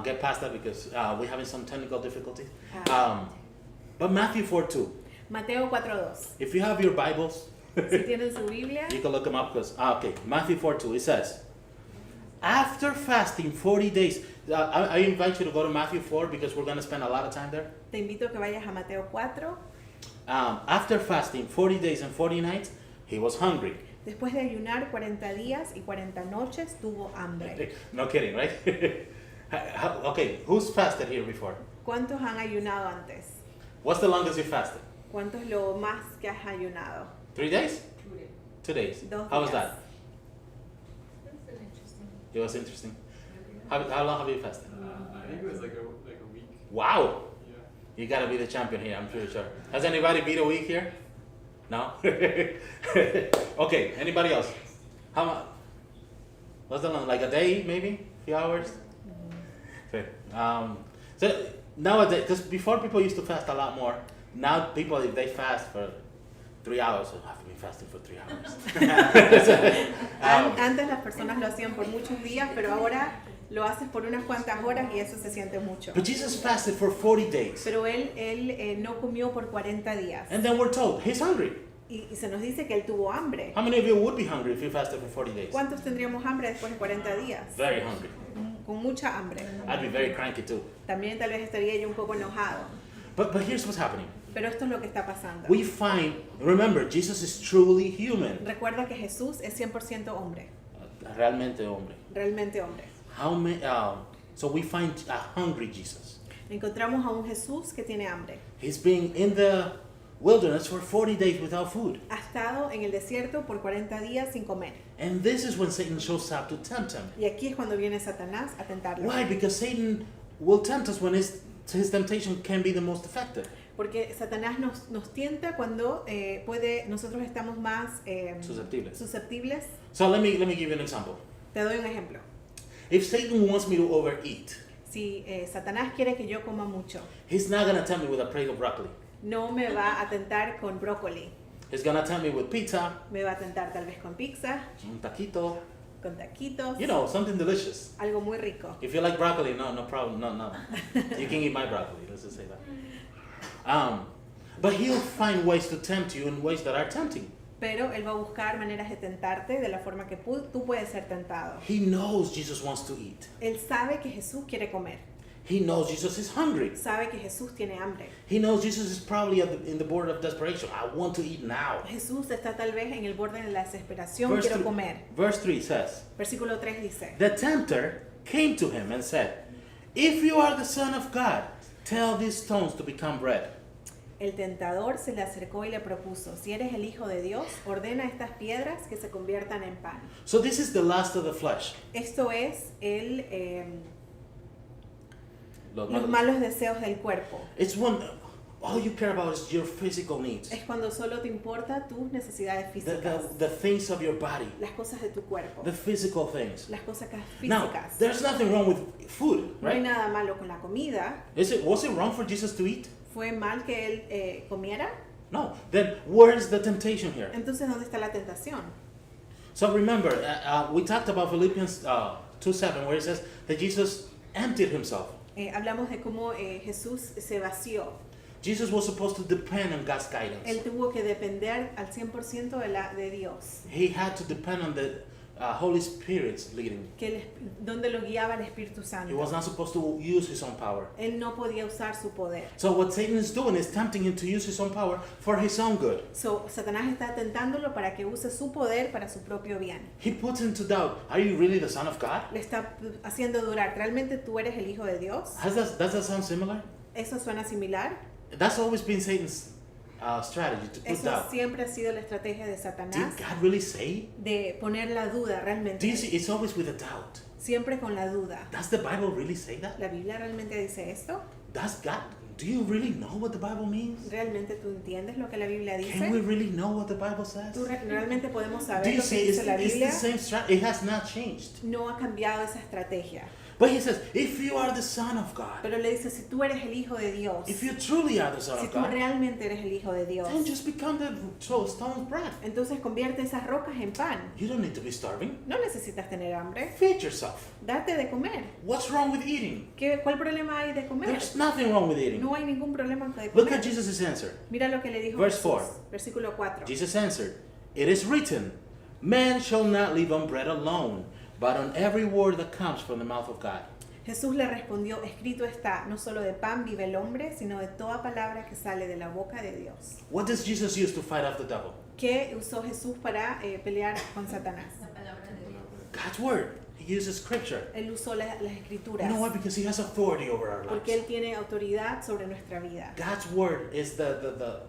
[SPEAKER 2] get past that because we're having some technical difficulties. But Matthew 4:2.
[SPEAKER 1] Mateo 4:2.
[SPEAKER 2] If you have your Bibles,
[SPEAKER 1] Si tienen su Biblia,
[SPEAKER 2] you can look them up because, okay, Matthew 4:2, it says, After fasting 40 days, I invite you to go to Matthew 4 because we're going to spend a lot of time there.
[SPEAKER 1] Te invito a que vayas a Mateo 4.
[SPEAKER 2] After fasting 40 days and 40 nights, he was hungry.
[SPEAKER 1] Después de ayunar 40 días y 40 noches, tuvo hambre.
[SPEAKER 2] No kidding, right? Okay, who's fasted here before?
[SPEAKER 1] ¿Cuántos han ayunado antes?
[SPEAKER 2] What's the longest you fasted?
[SPEAKER 1] ¿Cuánto es lo más que has ayunado?
[SPEAKER 2] 3 days? 2 days.
[SPEAKER 1] Dos
[SPEAKER 2] How was
[SPEAKER 1] días.
[SPEAKER 2] that? It was interesting. How long have you fasted?
[SPEAKER 3] I think it was like a week.
[SPEAKER 2] Wow!
[SPEAKER 3] Yeah.
[SPEAKER 2] You gotta be the champion here, I'm pretty sure. Has anybody beat a week here? No? Okay, anybody else? How much? What's the long? Like a day, maybe? A few hours? Okay. So nowadays, because before people used to fast a lot more, now people, if they fast for 3 hours, so have to be fasting for 3 hours.
[SPEAKER 1] Antes las personas lo hacían por muchos días, pero ahora lo haces por unas cuantas horas y eso se siente mucho.
[SPEAKER 2] But Jesus fasted for 40 days.
[SPEAKER 1] Pero él no comió por 40 días.
[SPEAKER 2] And then we're told he's hungry.
[SPEAKER 1] Y se nos dice que él tuvo hambre.
[SPEAKER 2] How many of you would be hungry if you fasted for 40 days?
[SPEAKER 1] ¿Cuántos tendríamos hambre después de 40 días?
[SPEAKER 2] Very hungry.
[SPEAKER 1] Con mucha hambre.
[SPEAKER 2] I'd be very cranky too.
[SPEAKER 1] También tal vez estaría yo un poco enojado.
[SPEAKER 2] But here's what's happening.
[SPEAKER 1] Pero esto es lo que está pasando.
[SPEAKER 2] We find, remember, Jesus is truly human.
[SPEAKER 1] Recuerda que Jesús es 100% hombre.
[SPEAKER 2] Realmente hombre.
[SPEAKER 1] Realmente hombre.
[SPEAKER 2] So we find a hungry Jesus.
[SPEAKER 1] Encontramos a un Jesús que tiene hambre.
[SPEAKER 2] He's been in the wilderness for 40 days without food.
[SPEAKER 1] Ha estado en el desierto por 40 días sin comer.
[SPEAKER 2] And this is when Satan shows up to tempt him.
[SPEAKER 1] Y aquí es cuando viene Satanás a tentarlo.
[SPEAKER 2] Why? Because Satan will tempt us when his temptation can be the most effective.
[SPEAKER 1] Porque Satanás nos tienta cuando nosotros estamos más susceptibles.
[SPEAKER 2] So let me give you an example.
[SPEAKER 1] Te doy un ejemplo.
[SPEAKER 2] If Satan wants me to overeat,
[SPEAKER 1] Si Satanás quiere que yo coma mucho,
[SPEAKER 2] he's not going to tempt me with a plate of broccoli.
[SPEAKER 1] no me va a tentar con brócoli.
[SPEAKER 2] He's going to tempt me with pizza,
[SPEAKER 1] Me va a tentar tal vez con pizza,
[SPEAKER 2] un taquito,
[SPEAKER 1] con taquitos,
[SPEAKER 2] you know, something delicious.
[SPEAKER 1] algo muy rico.
[SPEAKER 2] If you like broccoli, no problem, no. You can eat my broccoli, let's just say that. But he'll find ways to tempt you in ways that are tempting.
[SPEAKER 1] Pero él va a buscar maneras de tentarte de la forma que tú puedes ser tentado.
[SPEAKER 2] He knows Jesus wants to eat.
[SPEAKER 1] Él sabe que Jesús quiere comer.
[SPEAKER 2] He knows Jesus is hungry.
[SPEAKER 1] Sabe que Jesús tiene hambre.
[SPEAKER 2] He knows Jesus is probably in the border of desperation. I want to eat now.
[SPEAKER 1] Jesús está tal vez en el borde de la desesperación, quiero comer.
[SPEAKER 2] Verse 3 says,
[SPEAKER 1] Versículo 3 dice,
[SPEAKER 2] the tempter came to him and said, if you are the Son of God, tell these stones to become bread.
[SPEAKER 1] el tentador se le acercó y le propuso, si eres el Hijo de Dios, ordena estas piedras que se conviertan en pan.
[SPEAKER 2] So this is the lust of the flesh.
[SPEAKER 1] Esto es
[SPEAKER 2] Los
[SPEAKER 1] los malos deseos del cuerpo.
[SPEAKER 2] It's when all you care about is your physical needs.
[SPEAKER 1] Es cuando solo te importa tus necesidades físicas,
[SPEAKER 2] The things of your body.
[SPEAKER 1] las cosas de tu cuerpo,
[SPEAKER 2] The physical things.
[SPEAKER 1] las cosas
[SPEAKER 2] Now,
[SPEAKER 1] físicas.
[SPEAKER 2] there's nothing wrong with food,
[SPEAKER 1] No hay
[SPEAKER 2] right?
[SPEAKER 1] nada malo con la comida.
[SPEAKER 2] Was it wrong for Jesus to eat?
[SPEAKER 1] ¿Fue mal que él comiera?
[SPEAKER 2] No. Then where's the temptation here?
[SPEAKER 1] Entonces, ¿dónde está la tentación?
[SPEAKER 2] So remember, we talked about Philippians 2:7, where it says that Jesus emptied himself.
[SPEAKER 1] Hablamos de cómo Jesús se vació.
[SPEAKER 2] Jesus was supposed to depend on God's guidance.
[SPEAKER 1] Él tuvo que depender al 100% de Dios.
[SPEAKER 2] He had to depend on the Holy Spirit's leading.
[SPEAKER 1] Donde lo guiaba el Espíritu
[SPEAKER 2] He
[SPEAKER 1] Santo.
[SPEAKER 2] was not supposed to use his own power.
[SPEAKER 1] Él no podía usar su poder.
[SPEAKER 2] So what Satan is doing is tempting him to use his own power for his own good.
[SPEAKER 1] So, Satanás está tentándolo para que use su poder para su propio bien.
[SPEAKER 2] He puts into doubt, are you really the Son of God?
[SPEAKER 1] Le está haciendo durar, ¿realmente tú eres el Hijo de Dios?
[SPEAKER 2] Does that sound similar?
[SPEAKER 1] ¿Eso suena similar?
[SPEAKER 2] That's always been Satan's strategy, to put
[SPEAKER 1] Eso
[SPEAKER 2] doubt.
[SPEAKER 1] siempre ha sido la estrategia de
[SPEAKER 2] Did
[SPEAKER 1] Satanás,
[SPEAKER 2] God really say?
[SPEAKER 1] de poner la duda
[SPEAKER 2] Do
[SPEAKER 1] realmente.
[SPEAKER 2] you see? It's always with a doubt.
[SPEAKER 1] Siempre con la duda.
[SPEAKER 2] Does the Bible really say that?
[SPEAKER 1] ¿La Biblia realmente dice esto?
[SPEAKER 2] Does God? Do you really know what the Bible means?
[SPEAKER 1] ¿Realmente tú entiendes lo que la Biblia
[SPEAKER 2] Can we
[SPEAKER 1] dice?
[SPEAKER 2] really know what the Bible says?
[SPEAKER 1] ¿Realmente podemos
[SPEAKER 2] Do
[SPEAKER 1] saber
[SPEAKER 2] you
[SPEAKER 1] lo que
[SPEAKER 2] see?
[SPEAKER 1] dice la
[SPEAKER 2] It's the
[SPEAKER 1] Biblia?
[SPEAKER 2] same strategy. It has not changed.
[SPEAKER 1] No ha cambiado esa estrategia.
[SPEAKER 2] But he says, if you are the Son of God,
[SPEAKER 1] Pero le dice, si tú eres el Hijo de Dios,
[SPEAKER 2] if you truly are the Son
[SPEAKER 1] si
[SPEAKER 2] of
[SPEAKER 1] tú
[SPEAKER 2] God,
[SPEAKER 1] realmente eres el Hijo de Dios,
[SPEAKER 2] then just become the stones bread.
[SPEAKER 1] entonces convierte esas rocas en pan.
[SPEAKER 2] You don't need to be starving.
[SPEAKER 1] No necesitas tener hambre.
[SPEAKER 2] Feed yourself.
[SPEAKER 1] Date de comer.
[SPEAKER 2] What's wrong with eating?
[SPEAKER 1] ¿Cuál problema hay de comer?
[SPEAKER 2] There's nothing wrong with eating.
[SPEAKER 1] No hay ningún problema de
[SPEAKER 2] Look at
[SPEAKER 1] comer.
[SPEAKER 2] Jesus' answer.
[SPEAKER 1] Mira lo que le dijo
[SPEAKER 2] Verse
[SPEAKER 1] Jesús.
[SPEAKER 2] 4.
[SPEAKER 1] Versículo 4.
[SPEAKER 2] Jesus answered, it is written, man shall not live on bread alone, but on every word that comes from the mouth of God.
[SPEAKER 1] Jesús le respondió, escrito está, no solo de pan vive el hombre, sino de toda palabra que sale de la boca de Dios.
[SPEAKER 2] What does Jesus use to fight off the devil?
[SPEAKER 1] ¿Qué usó Jesús para pelear con Satanás?
[SPEAKER 2] God's word. He uses scripture.
[SPEAKER 1] Él usó las
[SPEAKER 2] You
[SPEAKER 1] escrituras
[SPEAKER 2] know why? Because he has authority over our
[SPEAKER 1] porque Él
[SPEAKER 2] lives.
[SPEAKER 1] tiene autoridad sobre nuestra vida.
[SPEAKER 2] God's word is the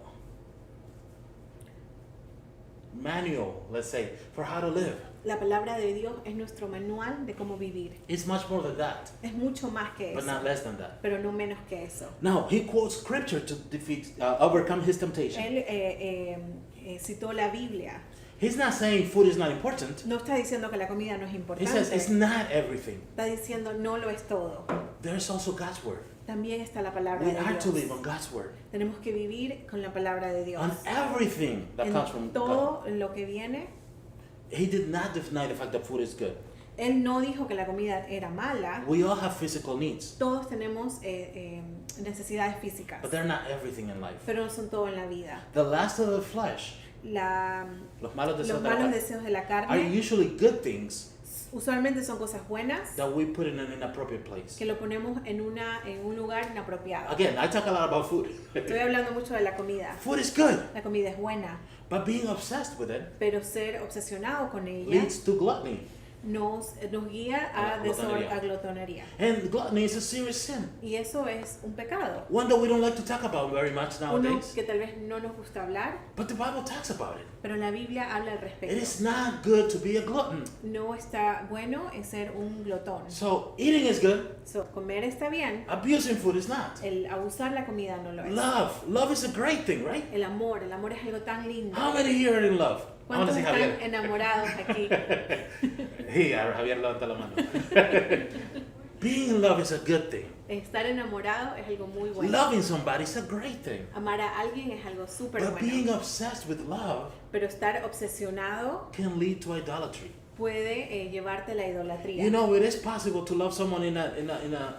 [SPEAKER 2] manual, let's say, for how to live.
[SPEAKER 1] La palabra de Dios es nuestro manual de cómo vivir.
[SPEAKER 2] It's much more than that,
[SPEAKER 1] Es mucho más que
[SPEAKER 2] but
[SPEAKER 1] eso,
[SPEAKER 2] not less than that.
[SPEAKER 1] pero no menos que eso.
[SPEAKER 2] Now, he quotes scripture to overcome his temptation.
[SPEAKER 1] Él citó la Biblia.
[SPEAKER 2] He's not saying food is not important.
[SPEAKER 1] No está diciendo que la comida no es
[SPEAKER 2] He says it's
[SPEAKER 1] importante.
[SPEAKER 2] not everything.
[SPEAKER 1] Está diciendo no lo es todo.
[SPEAKER 2] There's also God's word.
[SPEAKER 1] También está la palabra
[SPEAKER 2] We
[SPEAKER 1] de
[SPEAKER 2] are to live
[SPEAKER 1] Dios.
[SPEAKER 2] on God's word.
[SPEAKER 1] Tenemos que vivir con la palabra de Dios.
[SPEAKER 2] On everything that comes from
[SPEAKER 1] En
[SPEAKER 2] God.
[SPEAKER 1] todo lo que viene,
[SPEAKER 2] He did not deny the fact that food is good.
[SPEAKER 1] Él no dijo que la comida era mala.
[SPEAKER 2] We all have physical needs,
[SPEAKER 1] Todos tenemos necesidades físicas,
[SPEAKER 2] but they're not everything in life.
[SPEAKER 1] pero no son todo en la vida.
[SPEAKER 2] The last of the flesh,
[SPEAKER 1] Los
[SPEAKER 2] los malos deseos de la
[SPEAKER 1] malos
[SPEAKER 2] carne,
[SPEAKER 1] deseos de la
[SPEAKER 2] are
[SPEAKER 1] carne
[SPEAKER 2] usually good things
[SPEAKER 1] usualmente son cosas buenas
[SPEAKER 2] that we put in an inappropriate place.
[SPEAKER 1] que lo ponemos en un lugar inapropiado.
[SPEAKER 2] Again, I talk a lot about food.
[SPEAKER 1] Estoy hablando mucho de la comida.
[SPEAKER 2] Food is good,
[SPEAKER 1] La comida es buena,
[SPEAKER 2] but being obsessed with it
[SPEAKER 1] pero ser obsesionado con ella
[SPEAKER 2] leads to gluttony.
[SPEAKER 1] nos guía
[SPEAKER 2] A glotonería.
[SPEAKER 1] a glotonería.
[SPEAKER 2] And gluttony is a serious sin.
[SPEAKER 1] Y eso es un pecado.
[SPEAKER 2] One that we don't like to talk about very much
[SPEAKER 1] Uno
[SPEAKER 2] nowadays,
[SPEAKER 1] que tal vez no nos gusta hablar,
[SPEAKER 2] but the Bible talks about it.
[SPEAKER 1] pero la Biblia habla al
[SPEAKER 2] It
[SPEAKER 1] respecto.
[SPEAKER 2] is not good to be a glutton.
[SPEAKER 1] No está bueno en ser un glotón.
[SPEAKER 2] So eating is good,
[SPEAKER 1] So, comer está bien,
[SPEAKER 2] abusing food is not.
[SPEAKER 1] el abusar la comida no lo es.
[SPEAKER 2] Love is a great thing, right?
[SPEAKER 1] El amor es algo tan lindo.
[SPEAKER 2] How many here are in love? I want
[SPEAKER 1] ¿Cuántos
[SPEAKER 2] to see
[SPEAKER 1] están
[SPEAKER 2] Javier.
[SPEAKER 1] enamorados aquí?
[SPEAKER 2] Hey, Javier levanta la mano. Being in love is a good thing.
[SPEAKER 1] Estar enamorado es algo muy bueno.
[SPEAKER 2] Loving somebody is a great thing.
[SPEAKER 1] Amar a alguien es algo súper
[SPEAKER 2] But being
[SPEAKER 1] bueno.
[SPEAKER 2] obsessed with love
[SPEAKER 1] Pero estar obsesionado
[SPEAKER 2] can lead to idolatry.
[SPEAKER 1] puede llevarte a la idolatría.
[SPEAKER 2] You know, it is possible to love someone in a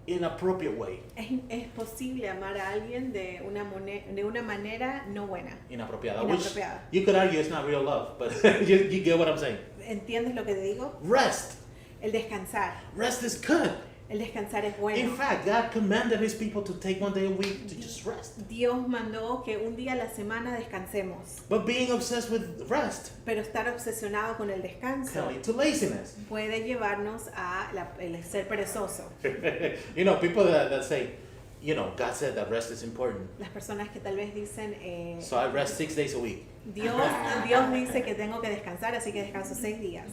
[SPEAKER 2] inappropriate way.
[SPEAKER 1] Es posible amar a alguien de una manera no buena.
[SPEAKER 2] Inapropiada.
[SPEAKER 1] Inapropiada.
[SPEAKER 2] Which you could argue it's not real love, but you get what I'm saying.
[SPEAKER 1] ¿Entiendes lo que te digo?
[SPEAKER 2] Rest.
[SPEAKER 1] El descansar.
[SPEAKER 2] Rest is good.
[SPEAKER 1] El descansar es
[SPEAKER 2] In
[SPEAKER 1] bueno.
[SPEAKER 2] fact, God commanded his people to take one day a week to just rest.
[SPEAKER 1] Dios mandó que un día a la semana descansemos.
[SPEAKER 2] But being obsessed with rest
[SPEAKER 1] Pero estar obsesionado con el descanso
[SPEAKER 2] can lead to laziness.
[SPEAKER 1] puede llevarnos a el ser perezoso.
[SPEAKER 2] You know, people that say, you know, God said that rest is important.
[SPEAKER 1] Las personas que tal vez dicen,
[SPEAKER 2] So I rest 6 days a week.
[SPEAKER 1] Dios dice que tengo que descansar, así que descanso 6 días.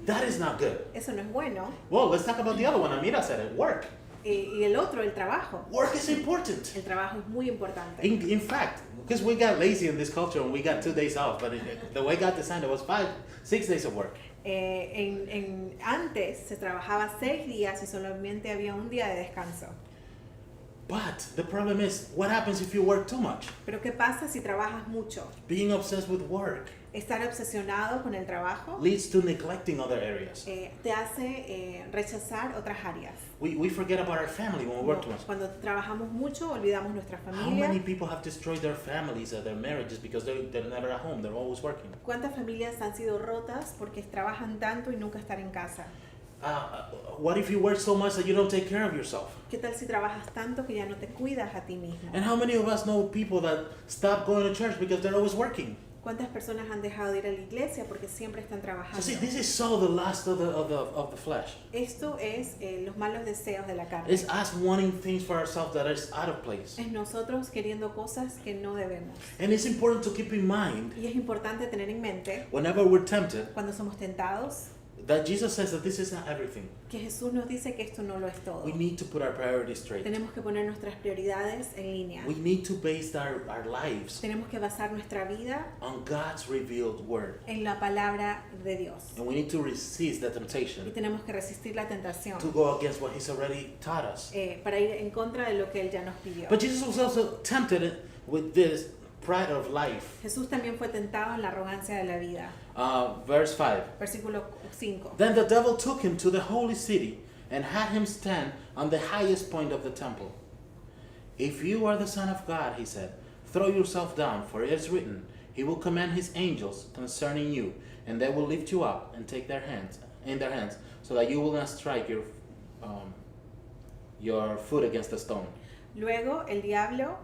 [SPEAKER 2] That is not good.
[SPEAKER 1] Eso no es bueno.
[SPEAKER 2] Well, let's talk about the other one. Amira said it. Work.
[SPEAKER 1] Y el otro, el trabajo.
[SPEAKER 2] Work is important.
[SPEAKER 1] El trabajo es muy importante.
[SPEAKER 2] In fact, because we got lazy in this culture and we got 2 days off, but the way God designed it was 6 days of work.
[SPEAKER 1] Antes se trabajaba 6 días y solamente había un día de descanso.
[SPEAKER 2] But the problem is, what happens if you work too much?
[SPEAKER 1] Pero ¿qué pasa si trabajas mucho?
[SPEAKER 2] Being obsessed with work
[SPEAKER 1] Estar obsesionado con el trabajo
[SPEAKER 2] leads to neglecting other areas.
[SPEAKER 1] te hace rechazar otras áreas.
[SPEAKER 2] We forget about our family when we work too much.
[SPEAKER 1] Cuando trabajamos mucho, olvidamos nuestra
[SPEAKER 2] How
[SPEAKER 1] familia.
[SPEAKER 2] many people have destroyed their families or their marriages because they're never at home, they're always working?
[SPEAKER 1] ¿Cuántas familias han sido rotas porque trabajan tanto y nunca están en casa?
[SPEAKER 2] What if you work so much that you don't take care of yourself?
[SPEAKER 1] ¿Qué tal si trabajas tanto que ya no te cuidas a ti mismo?
[SPEAKER 2] And how many of us know people that stop going to church because they're always working?
[SPEAKER 1] ¿Cuántas personas han dejado de ir a la iglesia porque siempre están
[SPEAKER 2] So
[SPEAKER 1] trabajando?
[SPEAKER 2] see, this is so the lust of the flesh.
[SPEAKER 1] Esto es los malos deseos de la carne.
[SPEAKER 2] It's us wanting things for ourselves that is out of place.
[SPEAKER 1] Es nosotros queriendo cosas que no debemos.
[SPEAKER 2] And it's important to keep in mind
[SPEAKER 1] Y es importante tener en mente,
[SPEAKER 2] whenever we're tempted
[SPEAKER 1] cuando somos tentados,
[SPEAKER 2] that Jesus says that this is not everything.
[SPEAKER 1] que Jesús nos dice que esto no lo es todo.
[SPEAKER 2] We need to put our priorities straight.
[SPEAKER 1] Tenemos que poner nuestras prioridades en línea.
[SPEAKER 2] We need to base our lives
[SPEAKER 1] Tenemos que basar nuestra vida
[SPEAKER 2] on God's revealed word.
[SPEAKER 1] en la palabra de Dios.
[SPEAKER 2] And we need to resist the
[SPEAKER 1] Y
[SPEAKER 2] temptation
[SPEAKER 1] tenemos que resistir la tentación
[SPEAKER 2] to go against what He's already taught us.
[SPEAKER 1] para ir en contra de lo que Él ya nos pidió.
[SPEAKER 2] But Jesus was also tempted with this pride of life.
[SPEAKER 1] Jesús también fue tentado en la arrogancia de la vida.
[SPEAKER 2] Verse 5.
[SPEAKER 1] Versículo 5.
[SPEAKER 2] Then the devil took him to the holy city and had him stand on the highest point of the temple. If you are the Son of God, he said, throw yourself down, for it is written, He will command his angels concerning you, and they will lift you up and take in their hands, so that you will not strike your foot against a stone.
[SPEAKER 1] Luego el diablo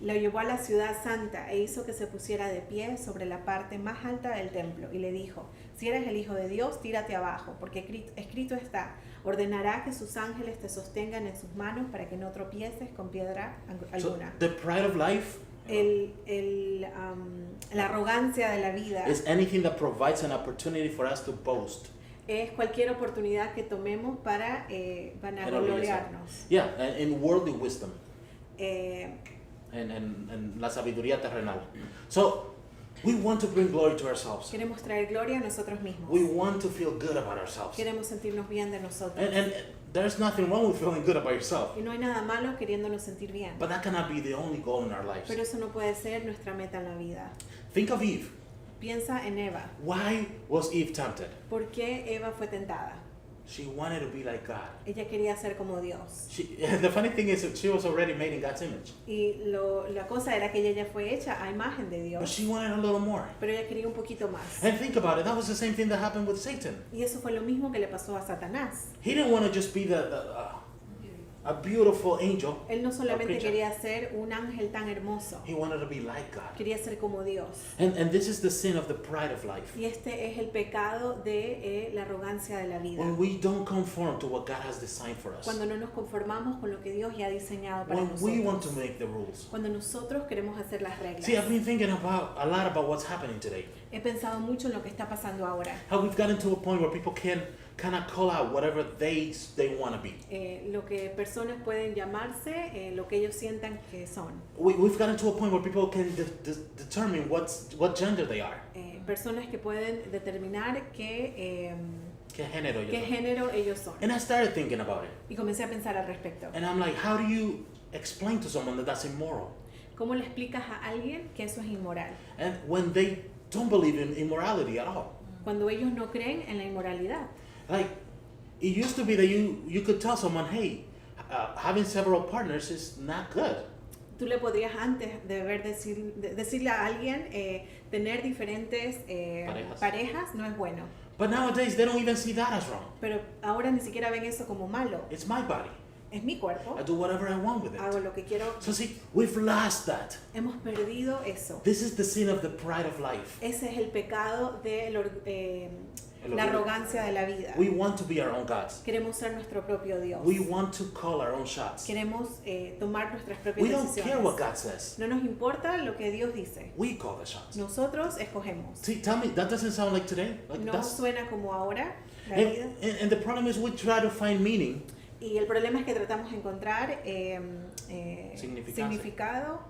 [SPEAKER 1] lo llevó a la ciudad santa e hizo que se pusiera de pie sobre la parte más alta del templo y le dijo: si eres el Hijo de Dios, tírate abajo, porque escrito está: ordenará que sus ángeles te sostengan en sus manos para que no tropieces con piedra
[SPEAKER 2] So
[SPEAKER 1] alguna.
[SPEAKER 2] the pride of life
[SPEAKER 1] La arrogancia de la vida
[SPEAKER 2] is anything that provides an opportunity for us to boast.
[SPEAKER 1] es cualquier oportunidad que tomemos para vanagloriarnos.
[SPEAKER 2] Yeah, and in worldly wisdom.
[SPEAKER 1] Eh,
[SPEAKER 2] En la sabiduría terrenal. So, we want to bring glory to ourselves.
[SPEAKER 1] queremos traer gloria a nosotros mismos.
[SPEAKER 2] We want to feel good about ourselves.
[SPEAKER 1] Queremos sentirnos bien de nosotros.
[SPEAKER 2] And there's nothing wrong with feeling good about yourself.
[SPEAKER 1] Y no hay nada malo queriéndonos sentir bien.
[SPEAKER 2] But that cannot be the only goal in our lives.
[SPEAKER 1] Pero eso no puede ser nuestra meta en la vida.
[SPEAKER 2] Think of Eve.
[SPEAKER 1] Piensa en Eva.
[SPEAKER 2] Why was Eve tempted?
[SPEAKER 1] ¿Por qué Eva fue tentada?
[SPEAKER 2] She wanted to be like God.
[SPEAKER 1] Ella quería ser como Dios.
[SPEAKER 2] The funny thing is that she was already made in God's image.
[SPEAKER 1] Y la cosa era que ella ya fue hecha a imagen de
[SPEAKER 2] But
[SPEAKER 1] Dios.
[SPEAKER 2] she wanted a little more.
[SPEAKER 1] Pero ella quería un poquito más.
[SPEAKER 2] And think about it, that was the same thing that happened with Satan.
[SPEAKER 1] Y eso fue lo mismo que le pasó a Satanás.
[SPEAKER 2] He didn't want to just be a beautiful angel.
[SPEAKER 1] Él no solamente
[SPEAKER 2] creature.
[SPEAKER 1] quería ser un ángel tan hermoso.
[SPEAKER 2] He wanted to be like God.
[SPEAKER 1] Quería ser como Dios.
[SPEAKER 2] And this is the sin of the pride of life.
[SPEAKER 1] Y este es el pecado de la arrogancia de la vida.
[SPEAKER 2] When we don't conform to what God has designed for us.
[SPEAKER 1] Cuando no nos conformamos con lo que Dios ya ha diseñado para
[SPEAKER 2] When we want to
[SPEAKER 1] nosotros.
[SPEAKER 2] make the rules.
[SPEAKER 1] Cuando nosotros queremos hacer las reglas.
[SPEAKER 2] See, I've been thinking a lot about what's happening today.
[SPEAKER 1] He pensado mucho en lo que está pasando ahora.
[SPEAKER 2] How we've gotten to a point where people can kind of call out whatever they want to be.
[SPEAKER 1] Lo que personas pueden llamarse, lo que ellos sientan que son.
[SPEAKER 2] We've gotten to a point where people can determine what gender they are.
[SPEAKER 1] Personas que pueden determinar qué
[SPEAKER 2] ¿Qué género ellos son?
[SPEAKER 1] género ellos son.
[SPEAKER 2] And I started thinking about it.
[SPEAKER 1] Y comencé a pensar al respecto.
[SPEAKER 2] And I'm like, how do you explain to someone that that's immoral?
[SPEAKER 1] ¿Cómo le explicas a alguien que eso es inmoral?
[SPEAKER 2] And when they don't believe in immorality at all.
[SPEAKER 1] Cuando ellos no creen en la inmoralidad.
[SPEAKER 2] Like, it used to be that you could tell someone, hey, having several partners is not good.
[SPEAKER 1] Tú le podrías antes decirle a alguien, tener diferentes parejas no es bueno.
[SPEAKER 2] But nowadays, they don't even see that as wrong.
[SPEAKER 1] Pero ahora ni siquiera ven eso como malo.
[SPEAKER 2] It's my body.
[SPEAKER 1] Es mi cuerpo,
[SPEAKER 2] I do whatever I want with
[SPEAKER 1] hago
[SPEAKER 2] it.
[SPEAKER 1] lo que quiero.
[SPEAKER 2] So see, we've lost that.
[SPEAKER 1] Hemos perdido eso.
[SPEAKER 2] This is the sin of the pride of life.
[SPEAKER 1] Ese es el pecado de la arrogancia de la vida.
[SPEAKER 2] We want to be our own gods.
[SPEAKER 1] Queremos ser nuestro propio Dios.
[SPEAKER 2] We want to call our own shots.
[SPEAKER 1] Queremos tomar nuestras propias
[SPEAKER 2] We don't care what
[SPEAKER 1] decisiones.
[SPEAKER 2] God says.
[SPEAKER 1] No nos importa lo que Dios dice.
[SPEAKER 2] We call the shots.
[SPEAKER 1] Nosotros escogemos.
[SPEAKER 2] See, tell me, that doesn't sound like today? Like
[SPEAKER 1] No
[SPEAKER 2] that's,
[SPEAKER 1] suena como ahora la vida.
[SPEAKER 2] and the problem is we try to find meaning.
[SPEAKER 1] Y el problema es que tratamos de encontrar
[SPEAKER 2] Significado.
[SPEAKER 1] significado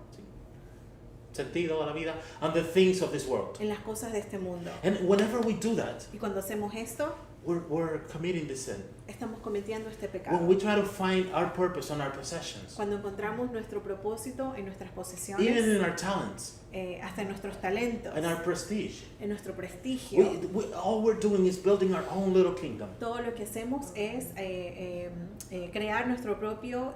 [SPEAKER 2] Sentido a la vida on the things of this world.
[SPEAKER 1] en las cosas de este mundo.
[SPEAKER 2] And whenever we do that,
[SPEAKER 1] Y cuando hacemos esto,
[SPEAKER 2] we're committing this sin.
[SPEAKER 1] estamos cometiendo este pecado.
[SPEAKER 2] When we try to find our purpose on our possessions,
[SPEAKER 1] Cuando encontramos nuestro propósito en nuestras
[SPEAKER 2] even
[SPEAKER 1] posesiones,
[SPEAKER 2] in our talents
[SPEAKER 1] hasta en nuestros talentos,
[SPEAKER 2] and our prestige,
[SPEAKER 1] en nuestro prestigio,
[SPEAKER 2] all we're doing is building our own little kingdom.
[SPEAKER 1] todo lo que hacemos es crear nuestro propio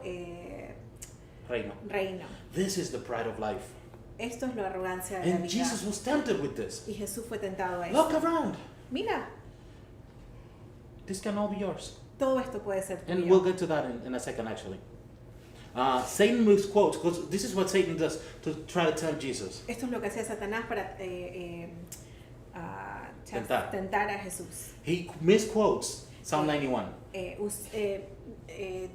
[SPEAKER 2] Reino.
[SPEAKER 1] reino.
[SPEAKER 2] This is the pride of life.
[SPEAKER 1] Esto es la arrogancia de la
[SPEAKER 2] And
[SPEAKER 1] vida.
[SPEAKER 2] Jesus was tempted with this.
[SPEAKER 1] Y Jesús fue tentado a
[SPEAKER 2] Look
[SPEAKER 1] eso.
[SPEAKER 2] around.
[SPEAKER 1] Mira,
[SPEAKER 2] This can all be yours.
[SPEAKER 1] todo esto puede ser
[SPEAKER 2] And
[SPEAKER 1] tuyo.
[SPEAKER 2] we'll get to that in a second, actually. Satan makes quotes, because this is what Satan does to try to tempt Jesus.
[SPEAKER 1] Esto es lo que hacía Satanás para tentar a Jesús.
[SPEAKER 2] He misquotes Psalm 91.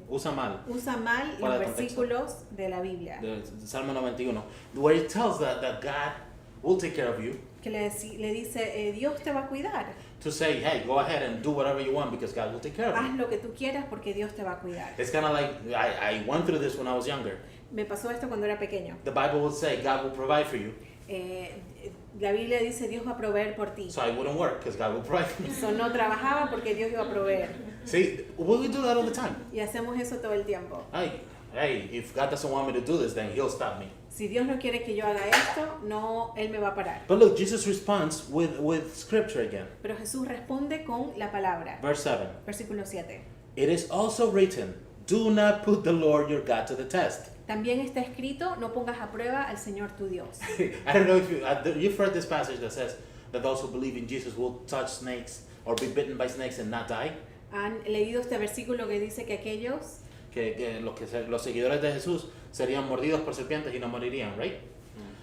[SPEAKER 2] Usa mal.
[SPEAKER 1] Usa mal
[SPEAKER 2] Fuera
[SPEAKER 1] los
[SPEAKER 2] de contexto.
[SPEAKER 1] versículos de la Biblia.
[SPEAKER 2] The Salmo 91, where it tells that God will take care of you,
[SPEAKER 1] Que le dice, Dios te va a cuidar.
[SPEAKER 2] to say, hey, go ahead and do whatever you want because God will take care of
[SPEAKER 1] Haz
[SPEAKER 2] you.
[SPEAKER 1] lo que tú quieras porque Dios te va a cuidar.
[SPEAKER 2] It's kind of like, I went through this when I was younger.
[SPEAKER 1] Me pasó esto cuando era pequeño.
[SPEAKER 2] The Bible will say, God will provide for you,
[SPEAKER 1] La Biblia dice, Dios va a proveer por ti.
[SPEAKER 2] so I wouldn't work because God will provide for me.
[SPEAKER 1] So, no trabajaba porque Dios iba a proveer.
[SPEAKER 2] See, we do that all the time.
[SPEAKER 1] Y hacemos eso todo el tiempo.
[SPEAKER 2] Hey, if God doesn't want me to do this, then He'll stop me.
[SPEAKER 1] Si Dios no quiere que yo haga esto, no, Él me va a parar.
[SPEAKER 2] But look, Jesus responds with scripture again.
[SPEAKER 1] Pero Jesús responde con la palabra.
[SPEAKER 2] Verse 7.
[SPEAKER 1] Versículo 7.
[SPEAKER 2] It is also written, Do not put the Lord your God to the test.
[SPEAKER 1] También está escrito, no pongas a prueba al Señor tu Dios.
[SPEAKER 2] I don't know if you've heard this passage that says that those who believe in Jesus will touch snakes or be bitten by snakes and not die.
[SPEAKER 1] ¿Han leído este versículo que dice que aquellos
[SPEAKER 2] Que los seguidores de Jesús serían mordidos por serpientes y no morirían, right?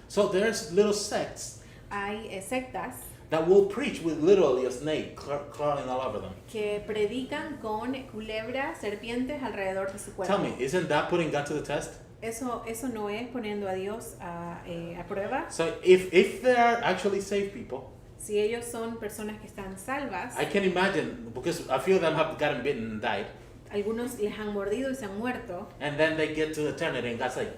[SPEAKER 2] So there's little sects
[SPEAKER 1] hay sectas
[SPEAKER 2] that will preach with literally a snake crawling all over them.
[SPEAKER 1] que predican con culebras, serpientes alrededor de su cuerpo?
[SPEAKER 2] Tell me, isn't that putting God to the test?
[SPEAKER 1] Eso no es poniendo a Dios a prueba.
[SPEAKER 2] So if there are actually saved people,
[SPEAKER 1] Si ellos son personas que están salvas,
[SPEAKER 2] I can imagine, because a few of them have gotten bitten and died,
[SPEAKER 1] algunos les han mordido y se han muerto,
[SPEAKER 2] and then they get to eternity and God's like,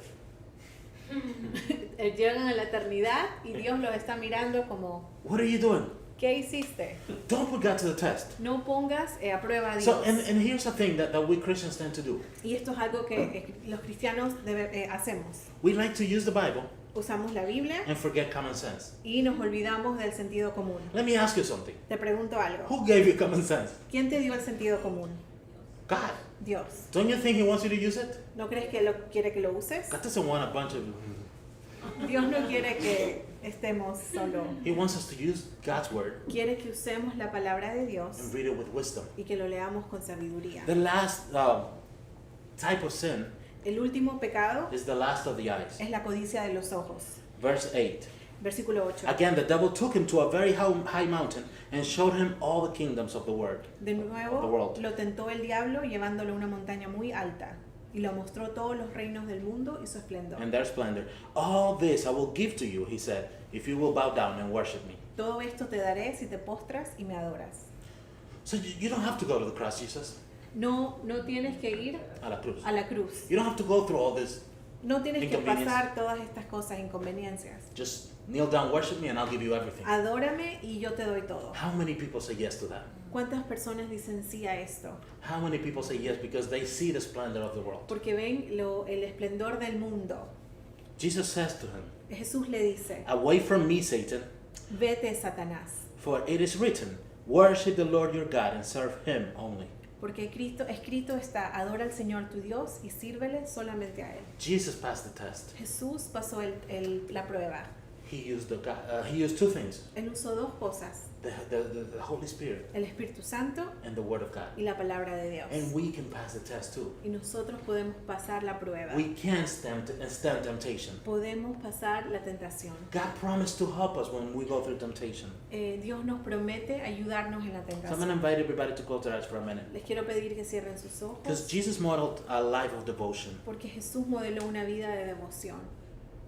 [SPEAKER 1] llegan a la eternidad y Dios los está mirando como,
[SPEAKER 2] what are you doing?
[SPEAKER 1] ¿qué hiciste?
[SPEAKER 2] Don't put God to the test.
[SPEAKER 1] No pongas a prueba a Dios.
[SPEAKER 2] So, and here's the thing that we Christians tend to do.
[SPEAKER 1] Y esto es algo que los cristianos hacemos.
[SPEAKER 2] We like to use the Bible
[SPEAKER 1] Usamos la Biblia
[SPEAKER 2] and forget common sense.
[SPEAKER 1] y nos olvidamos del sentido común.
[SPEAKER 2] Let me ask you something.
[SPEAKER 1] Te pregunto algo.
[SPEAKER 2] Who gave you common sense?
[SPEAKER 1] ¿Quién te dio el sentido común?
[SPEAKER 2] God.
[SPEAKER 1] Dios.
[SPEAKER 2] Don't you think He wants you to use it?
[SPEAKER 1] ¿No crees que quiere que lo uses?
[SPEAKER 2] God doesn't want a bunch of...
[SPEAKER 1] Dios no quiere que estemos solo.
[SPEAKER 2] He wants us to use God's word
[SPEAKER 1] Quiere que usemos la palabra de Dios
[SPEAKER 2] and read it with wisdom.
[SPEAKER 1] y que lo leamos con sabiduría.
[SPEAKER 2] The last type of sin
[SPEAKER 1] El último pecado
[SPEAKER 2] is the last of the eyes.
[SPEAKER 1] es la codicia de los ojos.
[SPEAKER 2] Verse 8.
[SPEAKER 1] Versículo 8.
[SPEAKER 2] Again, the devil took him to a very high mountain and showed him all the kingdoms of the world.
[SPEAKER 1] De
[SPEAKER 2] The
[SPEAKER 1] nuevo
[SPEAKER 2] world.
[SPEAKER 1] lo tentó el diablo llevándolo a una montaña muy alta y lo mostró todos los reinos del mundo y su esplendor.
[SPEAKER 2] And their splendor. All this I will give to you, he said, if you will bow down and worship me.
[SPEAKER 1] Todo esto te daré si te postras y me adoras.
[SPEAKER 2] So you don't have to go to the cross, Jesus.
[SPEAKER 1] No tienes que ir
[SPEAKER 2] A la cruz.
[SPEAKER 1] a la cruz.
[SPEAKER 2] You don't have to go through all this.
[SPEAKER 1] No tienes que
[SPEAKER 2] Inconvenience.
[SPEAKER 1] pasar todas estas cosas, inconveniencias.
[SPEAKER 2] Just kneel down, worship me, and I'll give you everything.
[SPEAKER 1] Adórame y yo te doy todo.
[SPEAKER 2] How many people say yes to that?
[SPEAKER 1] ¿Cuántas personas dicen sí a esto?
[SPEAKER 2] How many people say yes because they see the splendor of the world?
[SPEAKER 1] Porque ven el esplendor del mundo.
[SPEAKER 2] Jesus says to him,
[SPEAKER 1] Jesús le dice,
[SPEAKER 2] away from me, Satan,
[SPEAKER 1] vete, Satanás,
[SPEAKER 2] for it is written, worship the Lord your God and serve him only.
[SPEAKER 1] porque escrito está, adora al Señor tu Dios y sírvele solamente a Él.
[SPEAKER 2] Jesus passed the test.
[SPEAKER 1] Jesús pasó la prueba.
[SPEAKER 2] He used two things,
[SPEAKER 1] Él usó dos cosas,
[SPEAKER 2] the Holy Spirit
[SPEAKER 1] el Espíritu Santo
[SPEAKER 2] and the Word of God.
[SPEAKER 1] y la palabra de Dios.
[SPEAKER 2] And we can pass the test too.
[SPEAKER 1] Y nosotros podemos pasar la prueba.
[SPEAKER 2] We can stand temptation.
[SPEAKER 1] Podemos pasar la tentación.
[SPEAKER 2] God promised to help us when we go through temptation.
[SPEAKER 1] Dios nos promete ayudarnos en la
[SPEAKER 2] So I'm going to
[SPEAKER 1] tentación.
[SPEAKER 2] invite everybody to close their eyes for a minute.
[SPEAKER 1] Les quiero pedir que cierren sus
[SPEAKER 2] Because
[SPEAKER 1] ojos
[SPEAKER 2] Jesus modeled a life of devotion.
[SPEAKER 1] porque Jesús modeló una vida de devoción.